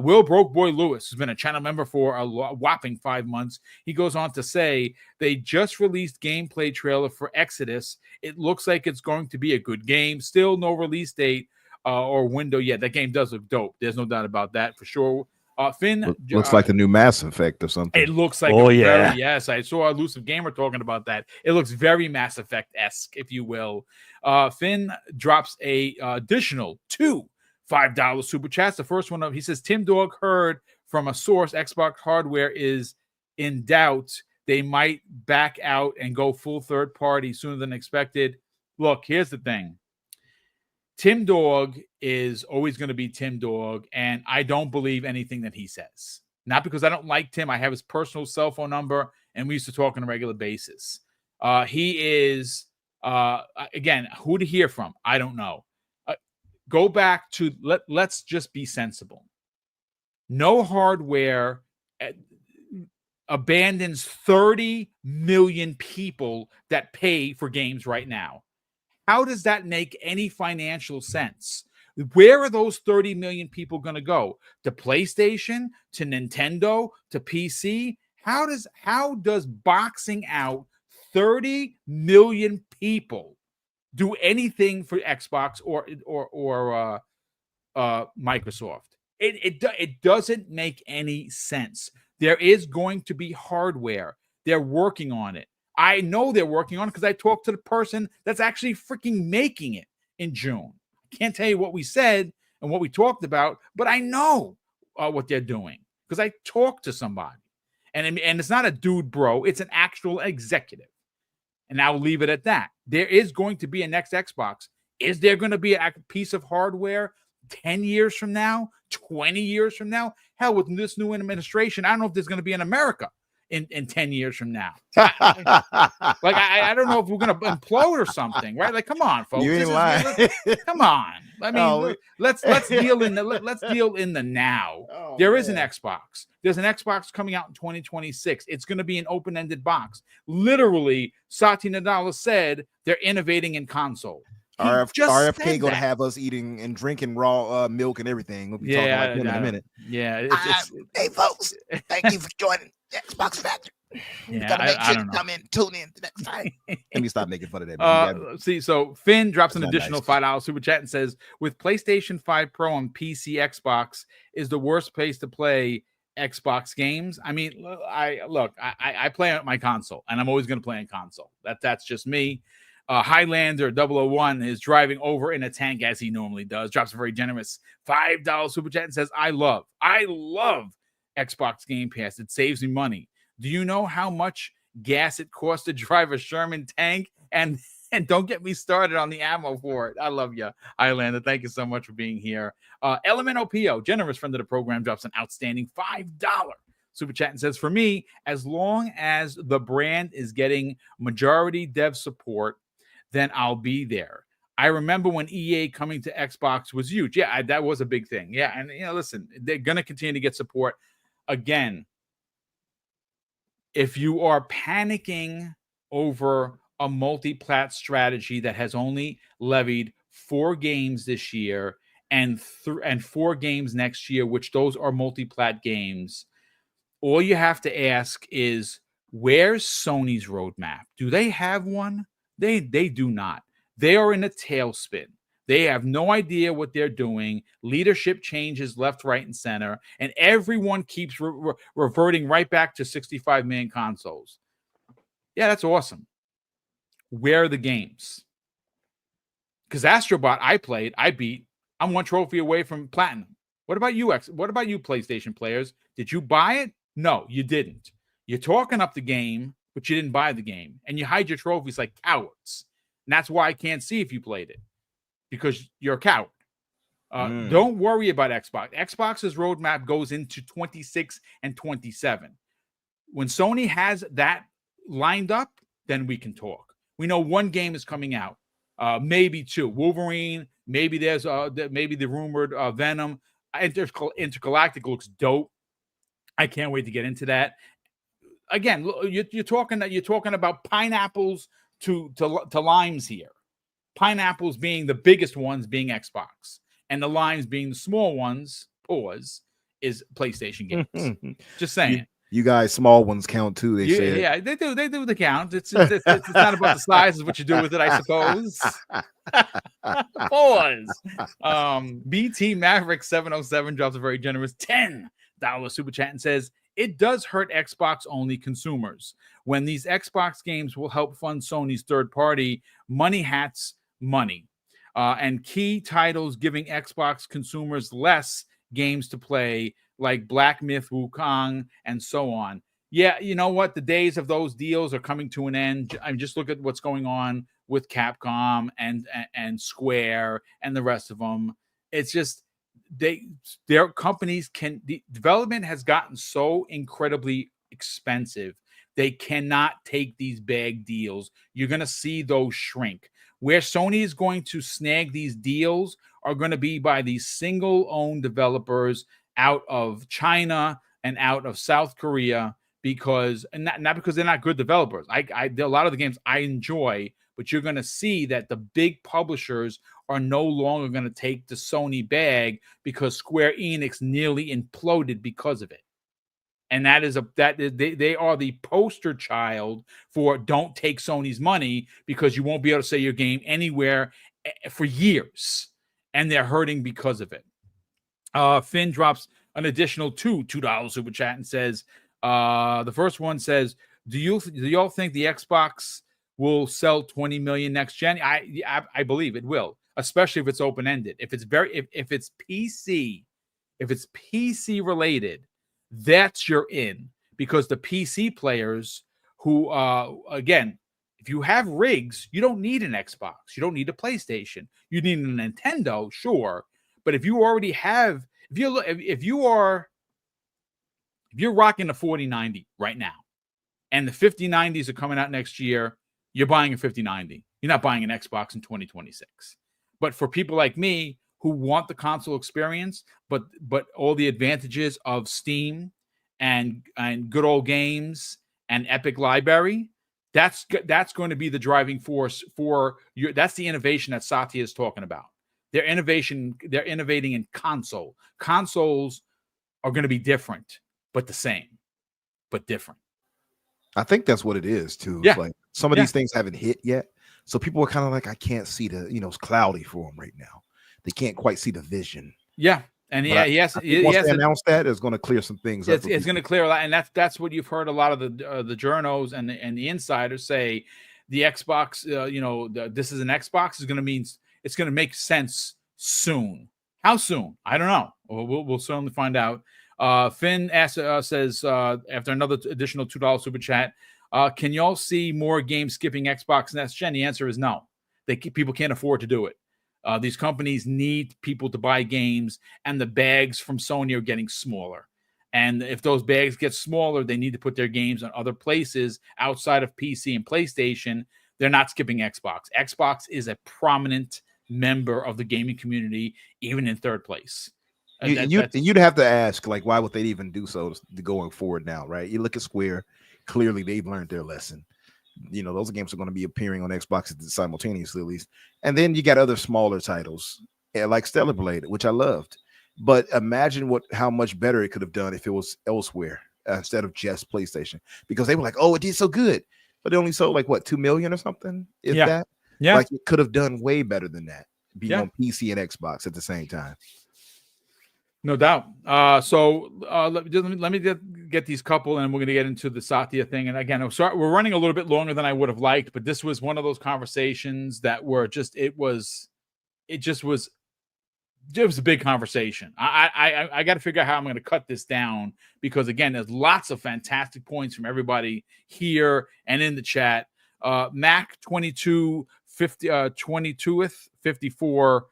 Speaker 1: Will Broke Boy Lewis has been a channel member for a whopping 5 months. He goes on to say they just released gameplay trailer for Exodus. It looks like it's going to be a good game. Still no release date or window yet. That game does look dope. There's no doubt about that for sure. Finn
Speaker 3: looks like the new Mass Effect or something.
Speaker 1: It looks like yes. I saw Elusive Gamer talking about that. It looks very Mass Effect-esque, if you will. Finn drops a additional two $5 super chats. The first one, he says, Tim Dog heard from a source Xbox hardware is in doubt. They might back out and go full third party sooner than expected. Look, here's the thing. Tim Dog is always going to be Tim Dog, and I don't believe anything that he says. Not because I don't like Tim. I have his personal cell phone number, and we used to talk on a regular basis. He is, again, who to hear from? I don't know. Go back to, let's just be sensible. No Hardware abandons 30 million people that pay for games right now. How does that make any financial sense? Where are those 30 million people going to go? To PlayStation, to Nintendo, to PC? How does boxing out 30 million people do anything for Xbox or Microsoft? It doesn't make any sense. There is going to be hardware. They're working on it. I know they're working on it because I talked to the person that's actually freaking making it in June. I can't tell you what we said and what we talked about, but I know what they're doing because I talked to somebody. And it's not a dude, bro. It's an actual executive. And I'll leave it at that. There is going to be a next Xbox. Is there going to be a piece of hardware 10 years from now, 20 years from now? Hell, with this new administration, I don't know if there's going to be in America. in 10 years from now? I don't know if we're gonna implode or something, right? Like, come on, folks.
Speaker 3: You ain't lying.
Speaker 1: Come on. I mean,
Speaker 3: Oh,
Speaker 1: let's deal in the now.
Speaker 3: Oh,
Speaker 1: There is an
Speaker 3: man.
Speaker 1: Xbox. There's an Xbox coming out in 2026. It's going to be an open-ended box. Literally, Satya Nadella said they're innovating in console.
Speaker 3: RFK gonna have us eating and drinking raw milk and everything. We'll be talking like him in a minute.
Speaker 1: Yeah,
Speaker 3: hey folks, thank you for joining the Xbox Factory.
Speaker 1: Yeah,
Speaker 3: Gotta make
Speaker 1: I
Speaker 3: sure
Speaker 1: don't
Speaker 3: to
Speaker 1: know.
Speaker 3: come in, tune in the next time. Let me stop making fun of that. Man.
Speaker 1: See, so Finn drops an
Speaker 3: That's not
Speaker 1: additional
Speaker 3: nice.
Speaker 1: $5 super chat and says, with PlayStation 5 Pro on PC, Xbox is the worst place to play Xbox games. I mean, I play on my console, and I'm always going to play on console. That's just me. Highlander 001 is driving over in a tank as he normally does. Drops a very generous $5 super chat and says, I love Xbox Game Pass. It saves me money. Do you know how much gas it costs to drive a Sherman tank? And don't get me started on the ammo for it. I love you, Highlander. Thank you so much for being here. Elemento PO, generous friend of the program, drops an outstanding $5 super chat and says, for me, as long as the brand is getting majority dev support, then I'll be there. I remember when EA coming to Xbox was huge. Yeah, that was a big thing. Yeah, and listen, they're going to continue to get support. Again, if you are panicking over a multi-plat strategy that has only levied 4 games this year and 4 games next year, which those are multi-plat games, all you have to ask is, where's Sony's roadmap? Do they have one? They do not. They are in a tailspin. They have no idea what they're doing. Leadership changes left, right, and center, and everyone keeps reverting right back to 65 million consoles. Yeah, that's awesome. Where are the games? Because Astrobot, I played, I beat. I'm 1 trophy away from platinum. What about you, What about you, PlayStation players? Did you buy it? No, you didn't. You're talking up the game, but you didn't buy the game, and you hide your trophies like cowards. And that's why I can't see if you played it, because you're a coward. Don't worry about Xbox. Xbox's roadmap goes into 26 and 27. When Sony has that lined up, then we can talk. We know 1 game is coming out, maybe 2. Wolverine. Maybe there's maybe the rumored Venom. Intergalactic looks dope. I can't wait to get into that. Again, you're talking about pineapples to limes here. Pineapples being the biggest ones being Xbox, and the limes being the small ones. Pause is PlayStation games. Just saying.
Speaker 3: You guys, small ones count too. They say.
Speaker 1: Yeah, they do. They do the count. It's not about the size; it's what you do with it, I suppose. Pause. BT Maverick 707 drops a very generous $10 super chat and says, it does hurt Xbox only consumers when these Xbox games will help fund Sony's third party money and key titles, giving Xbox consumers less games to play, like Black Myth Wukong and so on. Yeah, you know what? The days of those deals are coming to an end. I mean, just look at what's going on with Capcom and Square and the rest of them. It's just their companies the development has gotten so incredibly expensive. They cannot take these bag deals. You're going to see those shrink. Where Sony is going to snag these deals are going to be by these single-owned developers out of China and out of South Korea, because not because they're not good developers. A lot of the games I enjoy, but you're going to see that the big publishers are no longer going to take the Sony bag, because Square Enix nearly imploded because of it. And they are the poster child for don't take Sony's money, because you won't be able to sell your game anywhere for years, and they're hurting because of it. Finn drops an additional $2 super chat and says, the first one says, do y'all think the Xbox will sell 20 million next gen? I believe it will, especially if it's open ended. If it's PC related, that's you're in, because the PC players who again, if you have rigs, you don't need an Xbox, you don't need a PlayStation, you need a Nintendo, sure, but if you already have, if you're rocking a 4090 right now, and the 5090s are coming out next year, you're buying a 5090. You're not buying an Xbox in 2026. But for people like me who want the console experience, but all the advantages of Steam and good old games and Epic Library, that's going to be the driving force for your. That's the innovation that Satya is talking about. They're innovating in console. Consoles are going to be different, but the same, but different.
Speaker 3: I think that's what it is too.
Speaker 1: Yeah.
Speaker 3: It's like some of these things haven't hit yet. So people are kind of like, I can't see it's cloudy for them right now. They can't quite see the vision.
Speaker 1: Yeah. And
Speaker 3: But
Speaker 1: yes,
Speaker 3: once they announce that, it's going to clear some things up.
Speaker 1: It's going to clear a lot, and that's what you've heard a lot of the journos and the insiders say. The Xbox, this is an Xbox is going to mean it's going to make sense soon. How soon? I don't know. We'll certainly find out. Finn says after another additional $2 super chat, can y'all see more games skipping Xbox next gen? The answer is no. People can't afford to do it. These companies need people to buy games, and the bags from Sony are getting smaller. And if those bags get smaller, they need to put their games on other places outside of PC and PlayStation. They're not skipping Xbox. Xbox is a prominent member of the gaming community, even in third place.
Speaker 3: You'd have to ask, like, why would they even do so going forward now, right? You look at Square, clearly they've learned their lesson. Those games are going to be appearing on Xbox simultaneously, at least. And then you got other smaller titles like Stellar Blade, which I loved. But imagine how much better it could have done if it was elsewhere instead of just PlayStation, because they were like, oh, it did so good, but it only sold like 2 million or something. Like it could have done way better than that, being on PC and Xbox at the same time.
Speaker 1: No doubt. So let me get these couple, and we're going to get into the Satya thing. And again, we're running a little bit longer than I would have liked, but this was one of those conversations that were it was a big conversation. I got to figure out how I'm going to cut this down, because again, there's lots of fantastic points from everybody here and in the chat. Mac 2254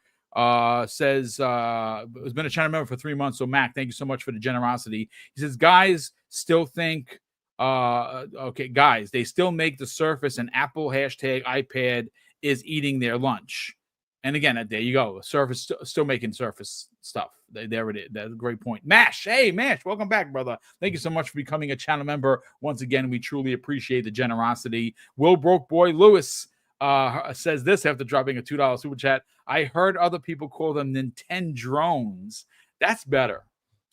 Speaker 1: says has been a channel member for 3 months. So Mac, thank you so much for the generosity. He says, guys still think guys, they still make the Surface, and Apple #iPad is eating their lunch. And again, there you go. Surface still making Surface stuff. There it is. That's a great point. Mash, hey Mash, welcome back, brother. Thank you so much for becoming a channel member. Once again, we truly appreciate the generosity. Will Broke Boy Lewis says this after dropping a $2 super chat. I heard other people call them Nintendo drones. That's better.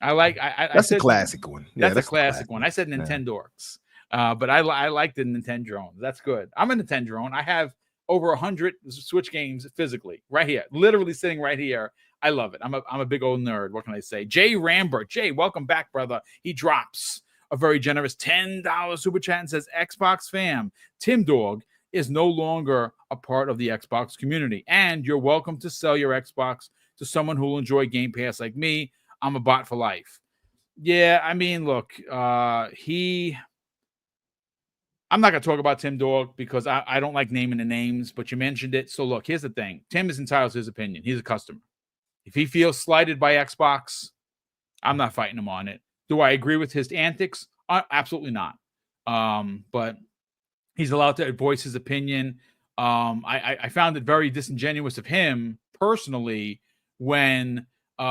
Speaker 1: That's
Speaker 3: a classic one.
Speaker 1: Yeah, that's a classic one. I said Nintendorks, but I like the Nintendo drones. That's good. I'm a Nintendo drone. I have over 100 Switch games physically right here, literally sitting right here. I love it. I'm a big old nerd. What can I say? Jay Rambert. Jay, welcome back, brother. He drops a very generous $10 super chat and says, Xbox fam, Tim Dog is no longer a part of the Xbox community, and you're welcome to sell your Xbox to someone who will enjoy Game Pass like me. I'm a bot for life. Yeah, I mean, look, I'm not going to talk about Tim Dog because I don't like naming the names, but you mentioned it. So look, here's the thing. Tim is entitled to his opinion. He's a customer. If he feels slighted by Xbox, I'm not fighting him on it. Do I agree with his antics? Absolutely not. But he's allowed to voice his opinion. I found it very disingenuous of him personally when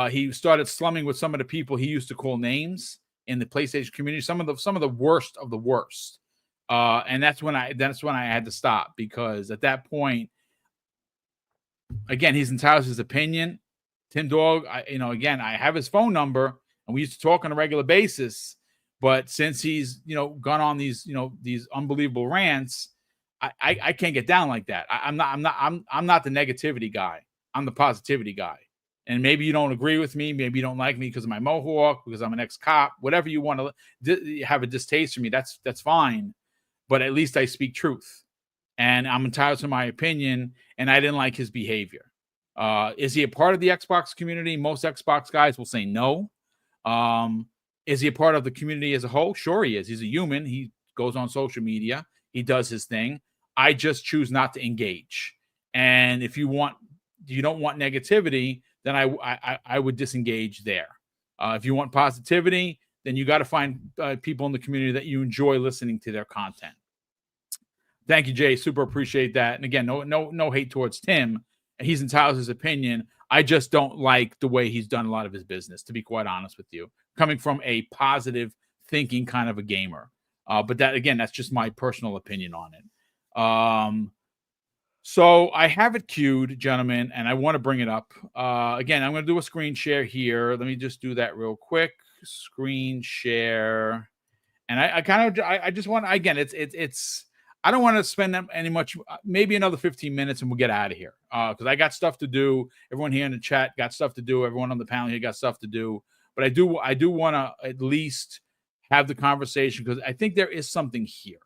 Speaker 1: he started slumming with some of the people he used to call names in the PlayStation community, some of the worst of the worst. And that's when I had to stop, because at that point, again, he's entitled to his opinion. Tim Dog, again, I have his phone number and we used to talk on a regular basis, but since he's, gone on these unbelievable rants, I can't get down like that. I'm not the negativity guy. I'm the positivity guy. And maybe you don't agree with me. Maybe you don't like me because of my mohawk, because I'm an ex-cop, whatever you want to have a distaste for me. That's fine. But at least I speak truth, and I'm entitled to my opinion, and I didn't like his behavior. Is he a part of the Xbox community? Most Xbox guys will say no. Is he a part of the community as a whole? Sure he is. He's a human. He goes on social media. He does his thing. I just choose not to engage. And if you don't want negativity, then I would disengage there. If you want positivity, then you got to find people in the community that you enjoy listening to their content. Thank you, Jay. Super appreciate that. And again, no hate towards Tim. He's entitled to his opinion. I just don't like the way he's done a lot of his business, to be quite honest with you, coming from a positive thinking kind of a gamer. But that, again, that's just my personal opinion on it. So I have it queued, gentlemen, and I want to bring it up. Again, I'm going to do a screen share here. Let me just do that real quick. Screen share. And I just want, again, it's I don't want to spend any much, maybe another 15 minutes and we'll get out of here. Because I got stuff to do. Everyone here in the chat got stuff to do. Everyone on the panel here got stuff to do. But I do want to at least have the conversation because I think there is something here.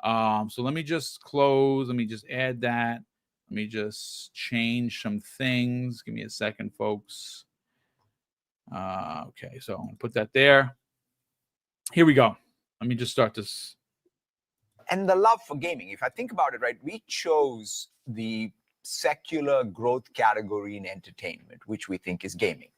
Speaker 1: So let me just close. Let me just add that. Let me just change some things. Give me a second, folks. Okay, so I'm going to put that there. Here we go. Let me just start this.
Speaker 4: And the love for gaming, if I think about it, right, we chose the secular growth category in entertainment, which we think is gaming,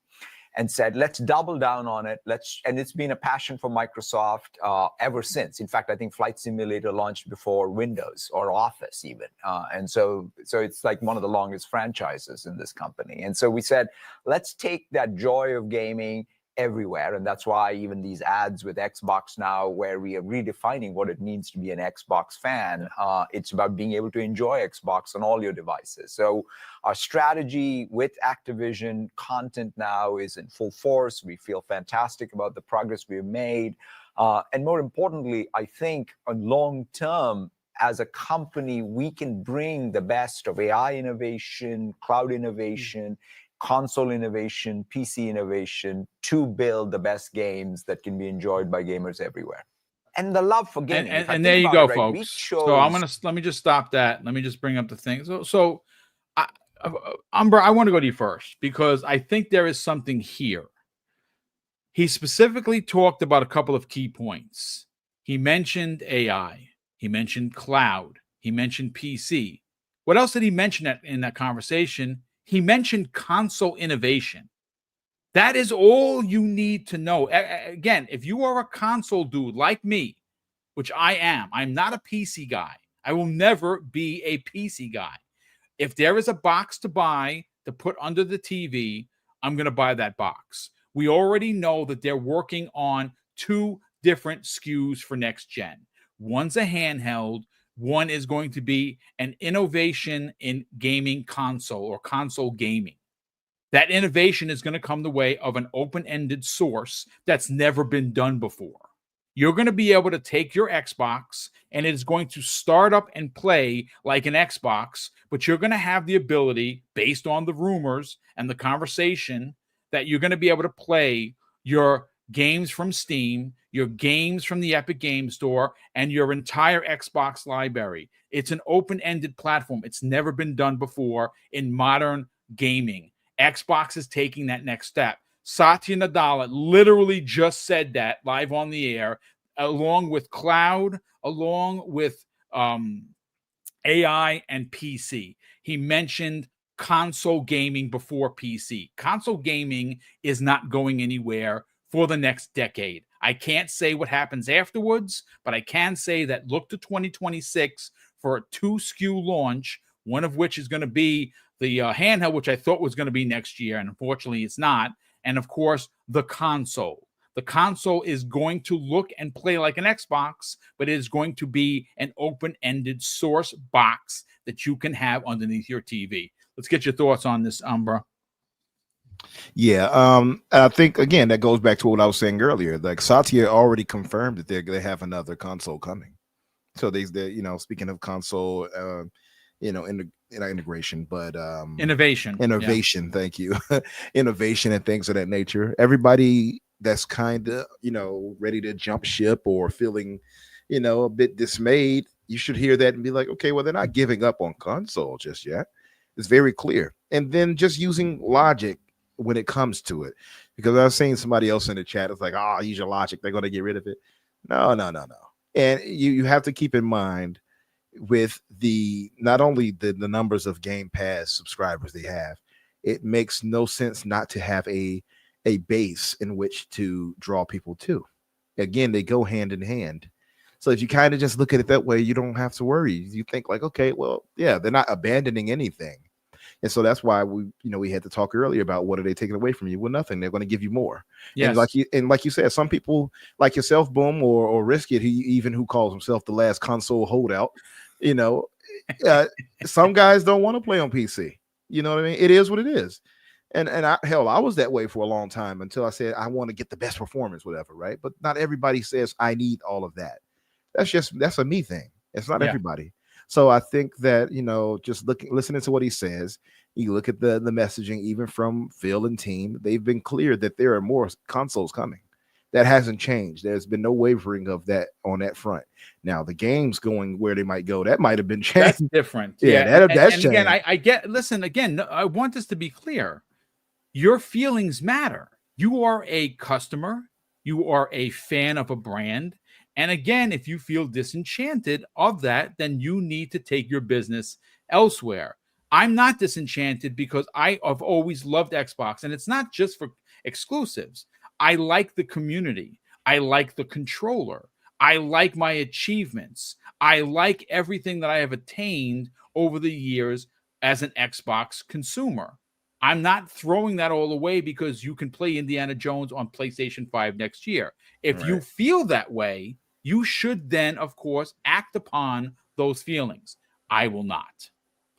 Speaker 4: and said, let's double down on it. And it's been a passion for Microsoft ever since. In fact, I think Flight Simulator launched before Windows or Office even. And so it's like one of the longest franchises in this company. And so we said, let's take that joy of gaming everywhere. And that's why even these ads with Xbox now, where we are redefining what it means to be an Xbox fan, it's about being able to enjoy Xbox on all your devices. So our strategy with Activision content now is in full force. We feel fantastic about the progress we've made. And more importantly, I think on long term, as a company, we can bring the best of AI innovation, cloud innovation, console innovation, PC innovation to build the best games that can be enjoyed by gamers everywhere. And the love for gaming.
Speaker 1: And there you go, folks. So let me just stop that. Let me just bring up the thing. So Umbra, I want to go to you first because I think there is something here. He specifically talked about a couple of key points. He mentioned AI. He mentioned cloud. He mentioned PC. What else did he mention in that conversation? He mentioned console innovation. That is all you need to know. Again, if you are a console dude like me, which I am, I'm not a PC guy. I will never be a PC guy. If there is a box to buy to put under the TV, I'm going to buy that box. We already know that they're working on 2 different SKUs for next gen. One's a handheld. One is going to be an innovation in gaming console or console gaming. That innovation is going to come the way of an open-ended source that's never been done before. You're going to be able to take your Xbox and it is going to start up and play like an Xbox, but you're going to have the ability, based on the rumors and the conversation, that you're going to be able to play your games from Steam, your games from the Epic Game Store, and your entire Xbox library. It's an open-ended platform. It's never been done before in modern gaming. Xbox is taking that next step. Satya Nadella literally just said that live on the air, along with cloud, along with AI and PC. He mentioned console gaming before PC. Console gaming is not going anywhere for the next decade. I can't say what happens afterwards, but I can say that look to 2026 for a 2 SKU launch, one of which is going to be the handheld, which I thought was going to be next year, and unfortunately it's not. And of course, the console. The console is going to look and play like an Xbox, but it is going to be an open-ended source box that you can have underneath your TV. Let's get your thoughts on this, Umbra.
Speaker 3: Yeah, I think again that goes back to what I was saying earlier. Like Satya already confirmed that they have another console coming. So they speaking of console, integration, but innovation. Yeah. Thank you, innovation and things of that nature. Everybody that's kind of ready to jump ship or feeling a bit dismayed, you should hear that and be like, okay, well they're not giving up on console just yet. It's very clear, and then just using logic when it comes to it, because I was seeing somebody else in the chat. It's like, use your logic. They're going to get rid of it. No. And you have to keep in mind with not only the numbers of Game Pass subscribers they have, it makes no sense not to have an a base in which to draw people to. Again, they go hand in hand. So if you kind of just look at it that way, you don't have to worry. You think like, okay, well, yeah, they're not abandoning anything. And so that's why we had to talk earlier about what are they taking away from you? Well, nothing. They're going to give you more.
Speaker 1: Yes.
Speaker 3: And like you said, some people like yourself, Boom, or Risk It, who calls himself the last console holdout, some guys don't want to play on PC. You know what I mean? It is what it is. And I was that way for a long time until I said I want to get the best performance, whatever, right? But not everybody says I need all of that. That's a me thing. It's not everybody. So I think that, just listening to what he says, you look at the messaging, even from Phil and team, they've been clear that there are more consoles coming. That hasn't changed. There's been no wavering of that on that front. Now the games going where they might go, that might have been changed.
Speaker 1: That's different.
Speaker 3: That's
Speaker 1: and
Speaker 3: changed.
Speaker 1: again, I get. Listen, again, I want this to be clear. Your feelings matter. You are a customer. You are a fan of a brand. And again, if you feel disenchanted of that, then you need to take your business elsewhere. I'm not disenchanted because I have always loved Xbox. And it's not just for exclusives. I like the community. I like the controller. I like my achievements. I like everything that I have attained over the years as an Xbox consumer. I'm not throwing that all away because you can play Indiana Jones on PlayStation 5 next year. If you feel that way, you should then, of course, act upon those feelings. I will not.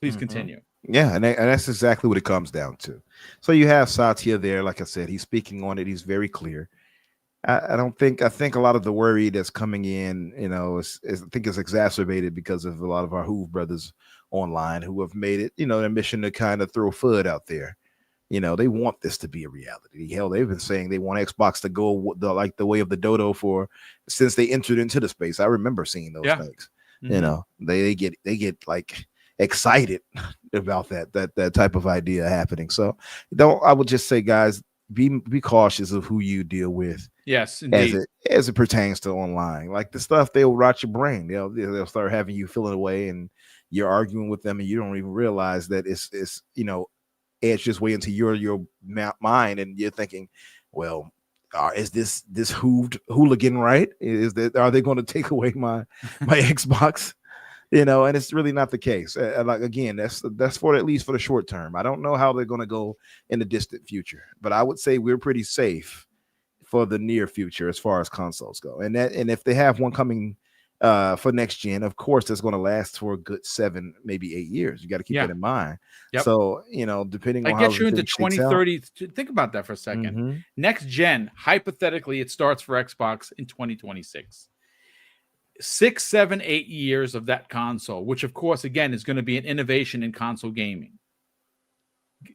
Speaker 1: Please continue.
Speaker 3: Yeah, and that's exactly what it comes down to. So you have Satya there, like I said, he's speaking on it. He's very clear. I think a lot of the worry that's coming in, I think is exacerbated because of a lot of our Hoove brothers online who have made it, their mission to kind of throw FUD out there. They want this to be a reality. Hell, they've been saying they want Xbox to go the way of the dodo since they entered into the space. I remember seeing those things. Mm-hmm. They get like excited about that type of idea happening. So I would just say, guys, be cautious of who you deal with.
Speaker 1: Yes, indeed.
Speaker 3: As it pertains to online, like the stuff they'll rot your brain. They'll start having you feeling away, and you're arguing with them, and you don't even realize that it's edged its way into your mind, and you're thinking, well, is this hooligan right? Are they going to take away my Xbox? And it's really not the case. Like again, that's for at least for the short term. I don't know how they're going to go in the distant future, but I would say we're pretty safe for the near future as far as consoles go. And if they have one coming for next gen, of course, that's going to last for a good 7, maybe 8 years. You got to keep that in mind. Yep. So, depending on how
Speaker 1: I get you into 2030. Think about that for a second. Mm-hmm. Next gen, hypothetically, it starts for Xbox in 2026. 6, 7, 8 years of that console, which of course, again, is going to be an innovation in console gaming.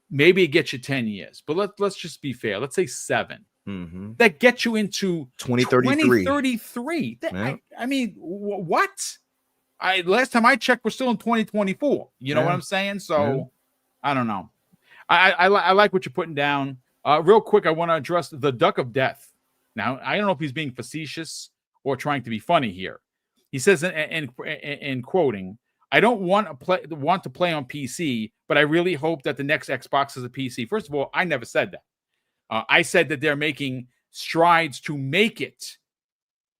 Speaker 1: Maybe it gets you 10 years, but let's just be fair. Let's say 7. Mm-hmm. That gets you into 2033. Yeah. I mean, what? Last time I checked, we're still in 2024. You know what I'm saying? So I don't know. I like what you're putting down. Real quick, I want to address the Duck of Death. Now, I don't know if he's being facetious or trying to be funny here. He says in quoting, I don't want to play on PC, but I really hope that the next Xbox is a PC. First of all, I never said that. I said that they're making strides to make it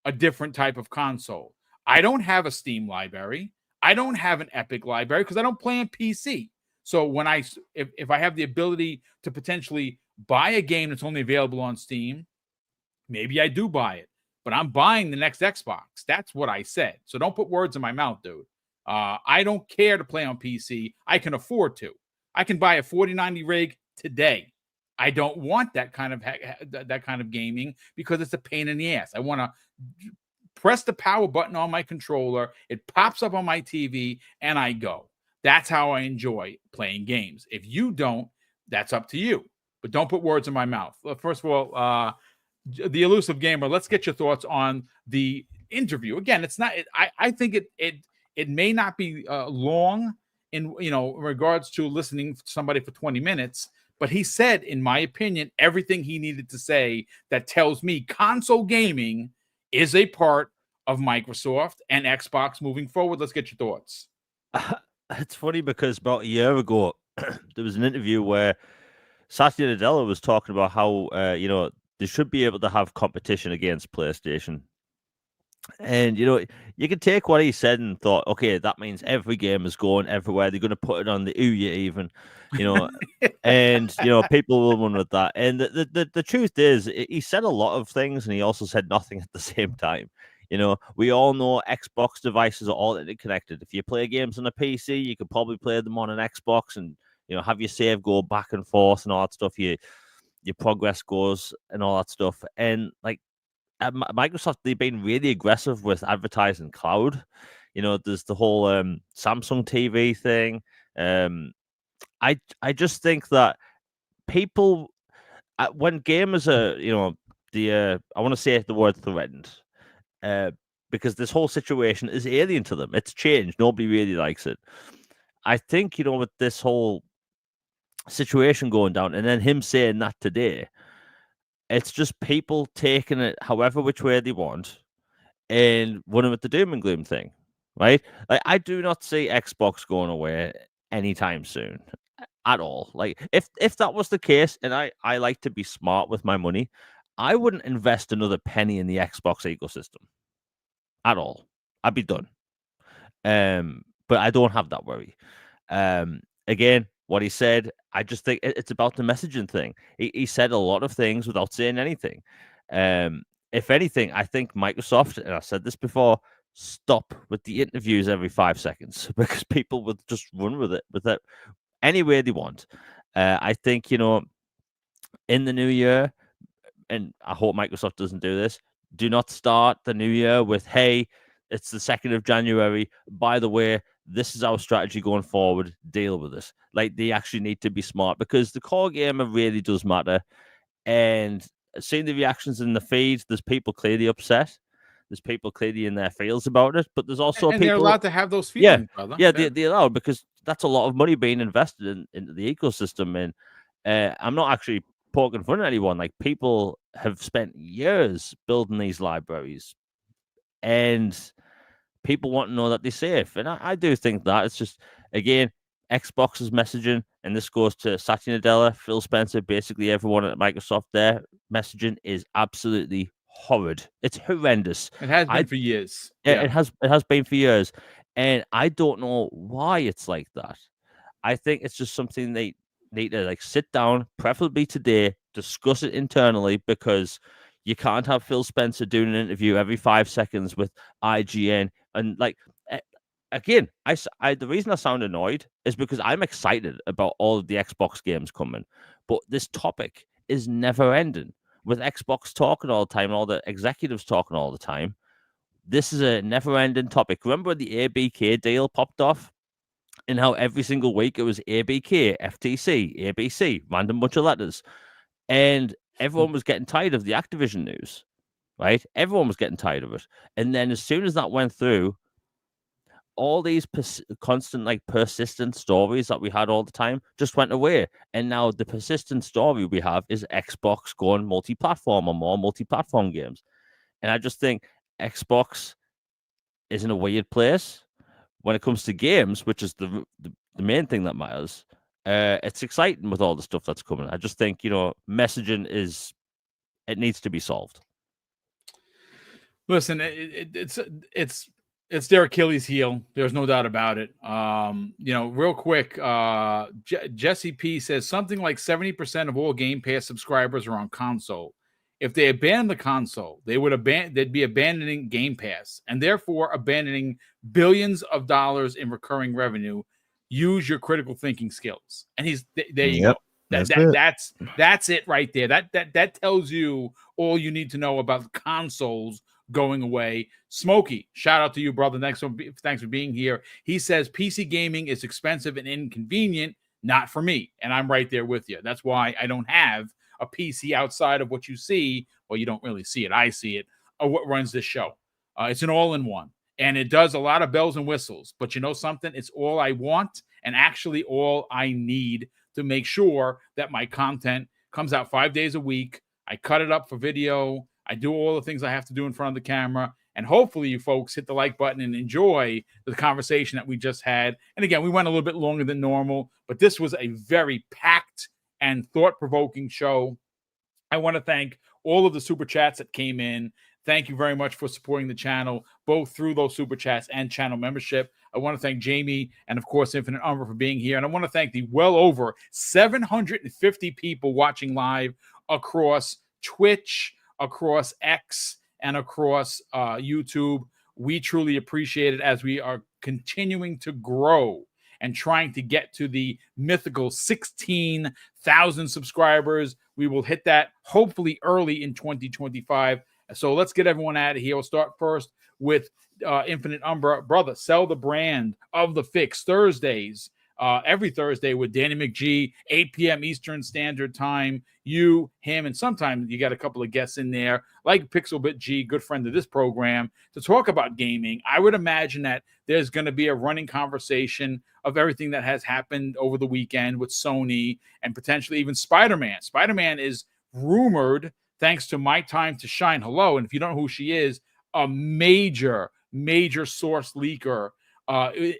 Speaker 1: a different type of console. I don't have a Steam library. I don't have an Epic library because I don't play on PC. So if I have the ability to potentially buy a game that's only available on Steam, maybe I do buy it. But I'm buying the next Xbox. That's what I said. So don't put words in my mouth, dude. I don't care to play on PC. I can afford to. I can buy a 4090 rig today. I don't want that kind of gaming because it's a pain in the ass. I want to press the power button on my controller. It pops up on my TV and I go. That's how I enjoy playing games. If you don't, that's up to you. But don't put words in my mouth. First of all, the Elusive Gamer, let's get your thoughts on the interview. Again, it's not. I think it may not be long in regards to listening to somebody for 20 minutes. But he said, in my opinion, everything he needed to say that tells me console gaming is a part of Microsoft and Xbox moving forward. Let's get your thoughts.
Speaker 2: It's funny because about a year ago, there was an interview where Satya Nadella was talking about how they should be able to have competition against PlayStation. And you can take what he said and thought, okay, that means every game is going everywhere. They're going to put it on the Ouya even, and people will run with that. And the truth is, he said a lot of things, and he also said nothing at the same time. We all know Xbox devices are all interconnected. If you play games on a PC, you could probably play them on an Xbox, and have your save go back and forth and all that stuff. Your progress goes and all that stuff, and like. At Microsoft, they've been really aggressive with advertising cloud. There's the whole Samsung TV thing. I just think that people, when gamers are, I want to say the word threatened, because this whole situation is alien to them. It's changed. Nobody really likes it. I think, with this whole situation going down, and then him saying that today, it's just people taking it however which way they want and running with the doom and gloom thing, right? Like, I do not see Xbox going away anytime soon at all. Like, if that was the case, and I like to be smart with my money, I wouldn't invest another penny in the Xbox ecosystem at all. I'd be done. But I don't have that worry. Again, what he said, I just think it's about the messaging thing. He said a lot of things without saying anything. If anything, I think Microsoft, and I've said this before, stop with the interviews every 5 seconds, because people will just run with it any way they want. I think, in the new year, and I hope Microsoft doesn't do this, do not start the new year with, hey, it's the 2nd of January. By the way, this is our strategy going forward. Deal with this. Like, they actually need to be smart, because the core gamer really does matter. And seeing the reactions in the feed, there's people clearly upset. There's people clearly in their feels about it. But there's also
Speaker 1: and
Speaker 2: people.
Speaker 1: they're allowed to have those feelings, brother.
Speaker 2: Yeah, they're allowed, because that's a lot of money being invested into the ecosystem. And I'm not actually poking fun at anyone. Like, people have spent years building these libraries, and people want to know that they're safe. And I do think that it's just, again, Xbox's messaging, and this goes to Satya Nadella, Phil Spencer, basically everyone at Microsoft, their messaging is absolutely horrid. It's horrendous.
Speaker 1: It has been for years.
Speaker 2: It has been for years. And I don't know why it's like that. I think it's just something they need to, like, sit down, preferably today, discuss it internally, because you can't have Phil Spencer doing an interview every 5 seconds with IGN. And, like, again, the reason I sound annoyed is because I'm excited about all of the Xbox games coming, but this topic is never ending. With Xbox talking all the time, and all the executives talking all the time, this is a never ending topic. Remember when the ABK deal popped off, and how every single week it was ABK, FTC, ABC, random bunch of letters, and everyone was getting tired of the Activision news, right? Everyone was getting tired of it. And then as soon as that went through, all these constant, like, persistent stories that we had all the time just went away. And now the persistent story we have is Xbox going multi-platform, or more multi-platform games. And I just think Xbox is in a weird place when it comes to games, which is the main thing that matters. It's exciting with all the stuff that's coming. I just think, messaging it needs to be solved.
Speaker 1: Listen, it's their Achilles heel. There's no doubt about it. Real quick, Jesse P says something like 70% of all Game Pass subscribers are on console. If they abandon the console, they'd be abandoning Game Pass, and therefore abandoning billions of dollars in recurring revenue. Use your critical thinking skills. And there you go. That's it right there. That tells you all you need to know about consoles going away. Smokey, shout out to you, brother. Thanks for being here. He says PC gaming is expensive and inconvenient. Not for me. And I'm right there with you. That's why I don't have a PC outside of what you see. Well, you don't really see it. I see it. What runs this show. It's an all-in-one. And it does a lot of bells and whistles. But you know something? It's all I want, and actually all I need to make sure that my content comes out 5 days a week. I cut it up for video. I do all the things I have to do in front of the camera. And hopefully you folks hit the like button and enjoy the conversation that we just had. And again, we went a little bit longer than normal, but this was a very packed and thought-provoking show. I want to thank all of the super chats that came in. Thank you very much for supporting the channel, both through those super chats and channel membership. I want to thank Jamie and, of course, Infinite Umber for being here. And I want to thank the well over 750 people watching live across Twitch, across X, and across YouTube. We truly appreciate it as we are continuing to grow and trying to get to the mythical 16,000 subscribers. We will hit that hopefully early in 2025. So let's get everyone out of here. We'll start first with Infinite Umbra. Brother, sell the brand of the fix Thursdays. Every Thursday with Danny McGee, 8 p.m. Eastern Standard Time. You, him, and sometimes you got a couple of guests in there, like Pixelbit G, good friend of this program, to talk about gaming. I would imagine that there's going to be a running conversation of everything that has happened over the weekend with Sony and potentially even Spider-Man. Spider-Man is rumored, thanks to My Time to Shine. Hello, and if you don't know who she is, a major source leaker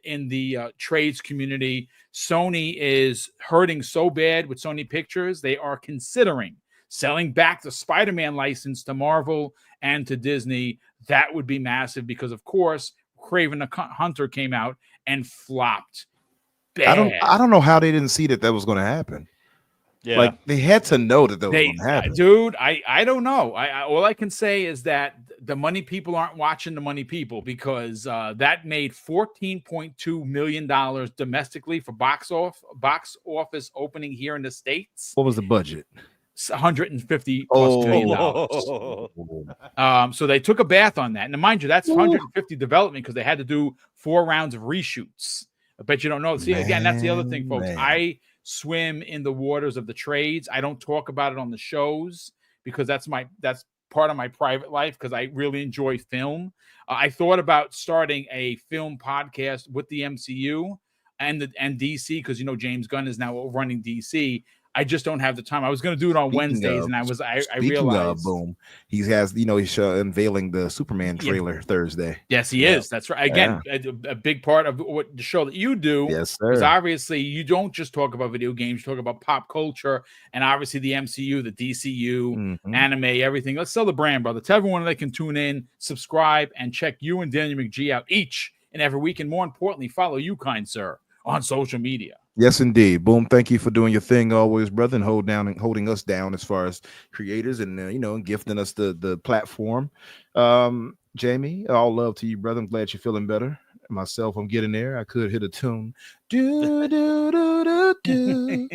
Speaker 1: in the trades community. Sony is hurting so bad with Sony Pictures, they are considering selling back the Spider-Man license to Marvel and to Disney. That would be massive because, of course, Kraven the Hunter came out and flopped bad.
Speaker 3: I don't know how they didn't see that was going to happen.
Speaker 2: Yeah.
Speaker 3: Like they had to know that was going to happen.
Speaker 1: Dude, I don't know. All I can say is that the money people aren't watching the money people, because that made $14.2 million domestically for box office opening here in the States.
Speaker 3: What was the budget?
Speaker 1: $150 million. So they took a bath on that. And mind you, that's 150 development because they had to do 4 rounds of reshoots. I bet you don't know. See, again, that's the other thing, folks. I swim in the waters of the trades. I don't talk about it on the shows because that's part of my private life, because I really enjoy film. I thought about starting a film podcast with the MCU and DC, because James Gunn is now running DC. I just don't have the time. I was going to do it on Wednesdays, and I realized,
Speaker 3: boom, he has, he's unveiling the Superman trailer Thursday.
Speaker 1: Yes, he is. That's right. Again, a big part of what the show that you do,
Speaker 3: yes, sir,
Speaker 1: is obviously you don't just talk about video games, you talk about pop culture, and obviously the MCU, the DCU, anime, everything. Let's sell the brand, brother. Tell everyone they can tune in, subscribe, and check you and Daniel McGee out each and every week, and more importantly, follow you, kind sir, on social media.
Speaker 3: Yes, indeed. Boom. Thank you for doing your thing always, brother, and holding us down as far as creators and, and gifting us the platform. Jamie, all love to you, brother. I'm glad you're feeling better. Myself, I'm getting there. I could hit a tune. Do, do, do, do, do.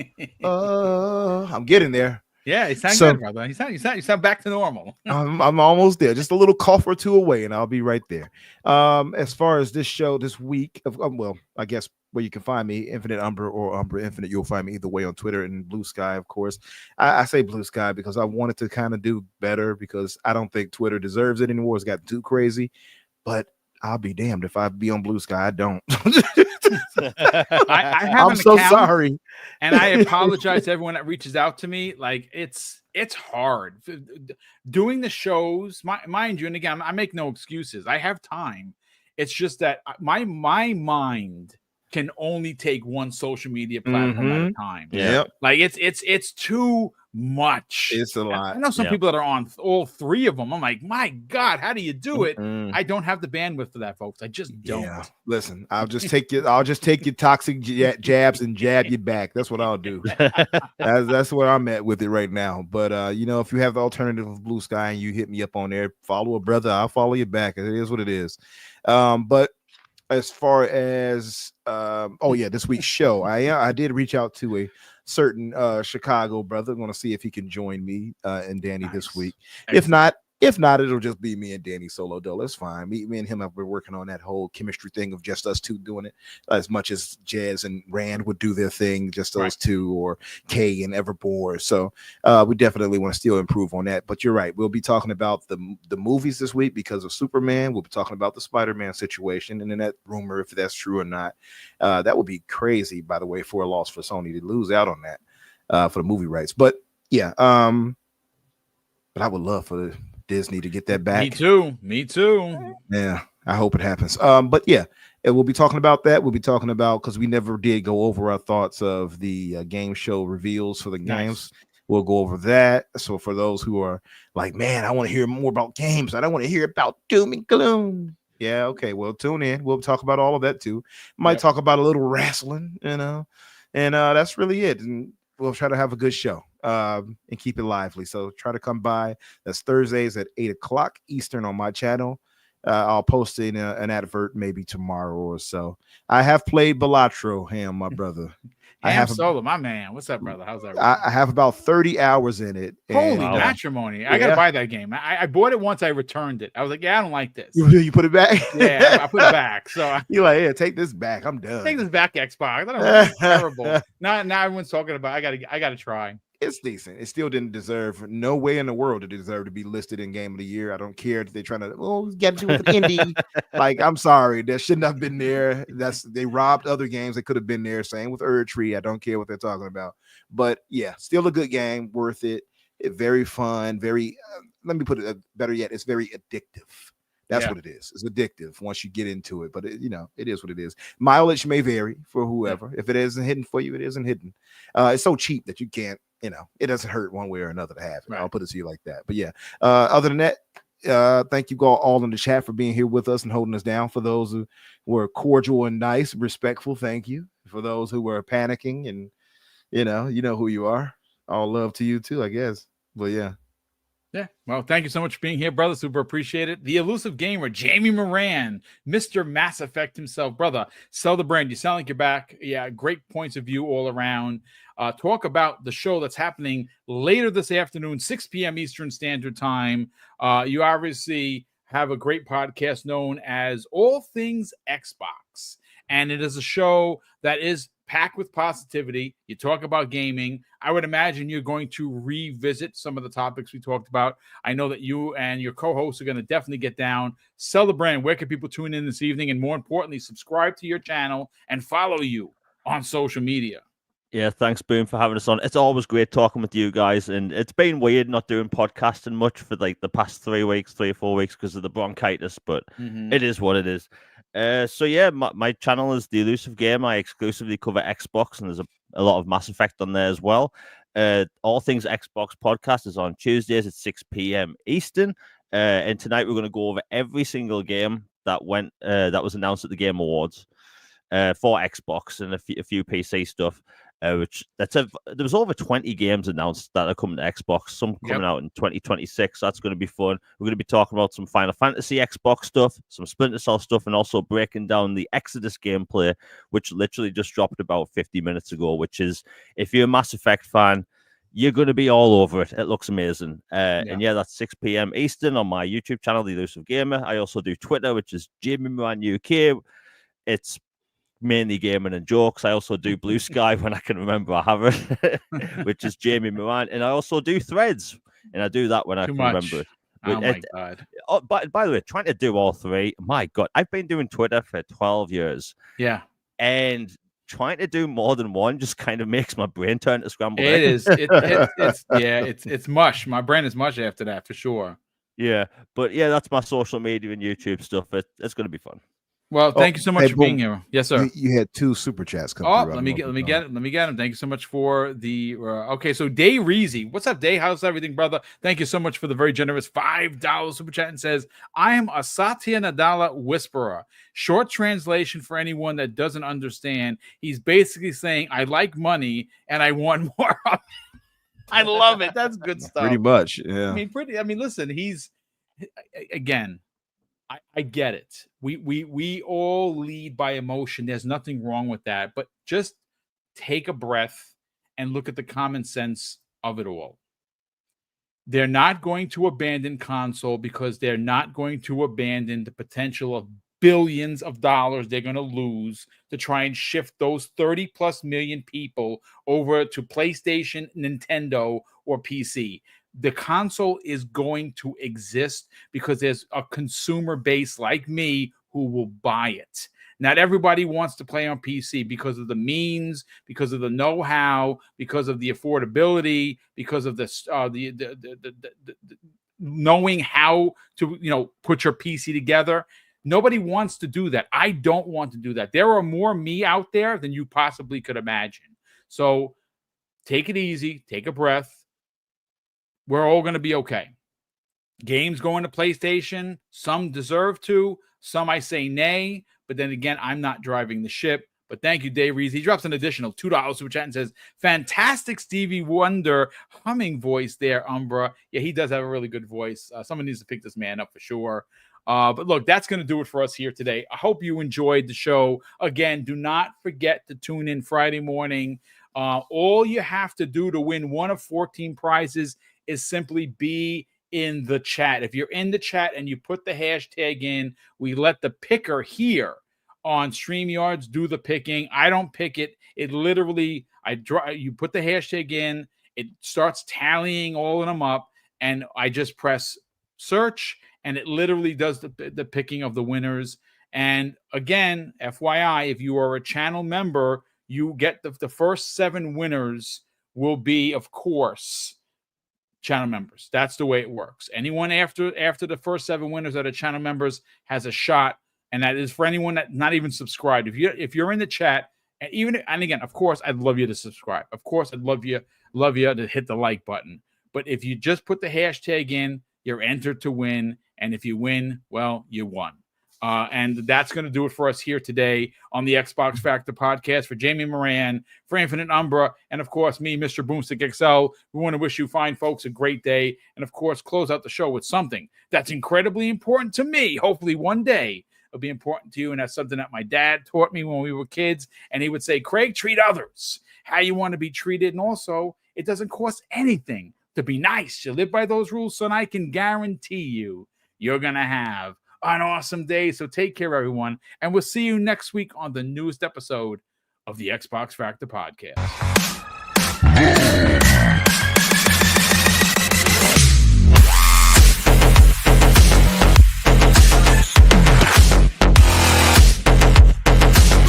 Speaker 3: I'm getting there.
Speaker 1: Yeah, you sound good, brother. You sound back to normal.
Speaker 3: I'm almost there. Just a little cough or two away, and I'll be right there. As far as this show this week, well, I guess where you can find me, Infinite Umber or Umber Infinite. You'll find me either way on Twitter and Blue Sky, of course. I say Blue Sky because I wanted to kind of do better, because I don't think Twitter deserves it anymore. It's got too crazy, but I'll be damned if I be on Blue Sky. I don't.
Speaker 1: I have
Speaker 3: I'm so sorry,
Speaker 1: and I apologize to everyone that reaches out to me. Like it's hard doing the shows. Mind you, and again, I make no excuses. I have time. It's just that my mind can only take one social media platform at a time.
Speaker 3: Yeah,
Speaker 1: like it's too much.
Speaker 3: It's a lot.
Speaker 1: I know some people that are on all 3 of them. I'm like, my God, how do you do it? I don't have the bandwidth for that, folks. I just don't.
Speaker 3: Yeah. Listen, I'll just take your toxic jabs and jab you back. That's what I'll do. That's where I'm at with it right now. But if you have the alternative of Blue Sky and you hit me up on there, follow a brother, I'll follow you back. It is what it is. But as far as this week's show, I did reach out to a certain Chicago brother. I'm going to see if he can join me and Danny this week. Excellent. If not, it'll just be me and Danny solo though. That's fine. Me and him have been working on that whole chemistry thing of just us two doing it, as much as Jazz and Rand would do their thing, just those two, or Kay and Everbore. So we definitely want to still improve on that. But you're right. We'll be talking about the movies this week because of Superman. We'll be talking about the Spider-Man situation, and then that rumor, if that's true or not. That would be crazy, by the way, for a loss for Sony to lose out on that for the movie rights. But yeah, but I would love for Disney to get that back.
Speaker 1: Me too.
Speaker 3: Yeah, I hope it happens. But yeah, And we'll be talking about that. We'll be talking about, because we never did go over our thoughts of the game show reveals for the games. We'll go over that. So for those who are like, man, I want to hear more about games. I don't want to hear about doom and gloom. Yeah, okay. Well, tune in. We'll talk about all of that too. Might talk about a little wrestling, and that's really it. And we'll try to have a good show and keep it lively. So try to come by. That's Thursdays at 8:00 Eastern on my channel. I'll post an advert maybe tomorrow or so. I have played Balatro, Ham, my brother.
Speaker 1: I have Solo, my man. What's up, brother? How's that?
Speaker 3: I have about 30 hours in it.
Speaker 1: Holy matrimony. I got to buy that game. I bought it once. I returned it. I was like, yeah, I don't like this.
Speaker 3: You put it back?
Speaker 1: Yeah, I put it back. So
Speaker 3: you're like, yeah, take this back. I'm done.
Speaker 1: Take this back, Xbox. I don't know. It's terrible. Now everyone's talking about I gotta try.
Speaker 3: It's decent. It still didn't deserve, no way in the world it deserved to be listed in Game of the Year. I don't care if they're trying to, get to with an indie. Like, I'm sorry, that shouldn't have been there. They robbed other games that could have been there. Same with Tree. I don't care what they're talking about. But yeah, still a good game, worth it. Very fun, very, let me put it better yet, it's very addictive. That's what it is. It's addictive once you get into it, but it is what it is. Mileage may vary for whoever. If it isn't hidden for you, it isn't hidden. It's so cheap that you can't, it doesn't hurt one way or another to have it. I'll put it to you like that. But yeah, other than that, thank you all in the chat for being here with us and holding us down. For those who were cordial and nice, respectful, thank you. For those who were panicking and, you know who you are. All love to you too, I guess. But yeah.
Speaker 1: Yeah. Well, thank you so much for being here, brother. Super appreciate it. The elusive gamer, Jamie Moran, Mr. Mass Effect himself. Brother, sell the brand. You sound like you're back. Yeah, great points of view all around. Talk about the show that's happening later this afternoon, 6 p.m. Eastern Standard Time. You obviously have a great podcast known as All Things Xbox. And it is a show that is packed with positivity. You talk about gaming. I would imagine you're going to revisit some of the topics we talked about. I know that you and your co-hosts are going to definitely get down. Sell the brand. Where can people tune in this evening? And more importantly, subscribe to your channel and follow you on social media.
Speaker 2: Yeah, thanks, Boom, for having us on. It's always great talking with you guys, and it's been weird not doing podcasting much for like the past 3 or 4 weeks because of the bronchitis, but it is what it is. So yeah, my channel is The Elusive Game. I exclusively cover Xbox, and there's a lot of Mass Effect on there as well. All Things Xbox podcast is on Tuesdays at 6 p.m. Eastern, and tonight we're going to go over every single game that was announced at the Game Awards for Xbox and a few PC stuff. There was over 20 games announced that are coming to Xbox, some coming out in 2026. That's going to be fun. We're going to be talking about some Final Fantasy Xbox stuff, some Splinter Cell stuff, and also breaking down the Exodus gameplay, which literally just dropped about 50 minutes ago, which is, if you're a Mass Effect fan, you're going to be all over it. It looks amazing. And yeah, that's 6 p.m. Eastern on my YouTube channel, The Elusive Gamer. I also do Twitter, which is Jamie Moran UK. It's mainly gaming and jokes. I also do Blue Sky when I can remember I have it, which is Jamie Moran. And I also do Threads, and I do that when I can remember it.
Speaker 1: Oh my God.
Speaker 2: Oh, by the way, trying to do all three, my God, I've been doing Twitter for 12 years.
Speaker 1: Yeah.
Speaker 2: And trying to do more than one just kind of makes my brain turn to scrambled
Speaker 1: It
Speaker 2: eggs.
Speaker 1: is. It's mush. My brain is mush after that, for sure.
Speaker 2: Yeah. But yeah, that's my social media and YouTube stuff. It's going to be fun.
Speaker 1: Well, thank you so much for being here. Yes, sir.
Speaker 3: You had 2 super chats come through.
Speaker 1: Let me get them. Thank you so much for the okay. So Day Reezy, what's up, Day? How's everything, brother? Thank you so much for the very generous $5 super chat, and says, I am a Satya Nadella whisperer. Short translation for anyone that doesn't understand. He's basically saying, I like money and I want more of it. I love it. That's good stuff.
Speaker 3: Pretty much. Yeah.
Speaker 1: I mean, listen, he's again. I get it. We all lead by emotion. There's nothing wrong with that. But just take a breath and look at the common sense of it all. They're not going to abandon console because they're not going to abandon the potential of billions of dollars they're going to lose to try and shift those 30 plus million people over to PlayStation, Nintendo, or PC. The console is going to exist because there's a consumer base like me who will buy it. Not everybody wants to play on PC because of the means, because of the know-how, because of the affordability, because of the knowing how to put your PC together. Nobody wants to do that. I don't want to do that. There are more me out there than you possibly could imagine. So take it easy. Take a breath. We're all going to be okay. Games going to PlayStation. Some deserve to. Some I say nay. But then again, I'm not driving the ship. But thank you, Dave Reese. He drops an additional $2 super chat and says, fantastic Stevie Wonder humming voice there, Umbra. Yeah, he does have a really good voice. Someone needs to pick this man up for sure. But look, that's going to do it for us here today. I hope you enjoyed the show. Again, do not forget to tune in Friday morning. All you have to do to win one of 14 prizes is simply be in the chat. If you're in the chat and you put the hashtag in, we let the picker here on StreamYards do the picking. I don't pick it. It literally, you put the hashtag in, it starts tallying all of them up, and I just press search, and it literally does the picking of the winners. And again, FYI, if you are a channel member, you get the first 7 winners will be, of course, channel members. That's the way it works. Anyone after the first 7 winners that are channel members has a shot. And that is for anyone that's not even subscribed. If you're in the chat, and again, of course, I'd love you to subscribe. Of course, I'd love you to hit the like button. But if you just put the hashtag in, you're entered to win. And if you win, well, you won. And that's going to do it for us here today on the Xbox Factor podcast. For Jamie Moran, for Infinite Umbra, and of course, me, Mr. BoomStick XL, we want to wish you fine folks a great day. And of course, close out the show with something that's incredibly important to me. Hopefully one day it'll be important to you. And that's something that my dad taught me when we were kids. And he would say, Craig, treat others how you want to be treated. And also, it doesn't cost anything to be nice. You live by those rules, son. I can guarantee you're going to have an awesome day. So take care, everyone. And we'll see you next week on the newest episode of the Xbox Factor podcast.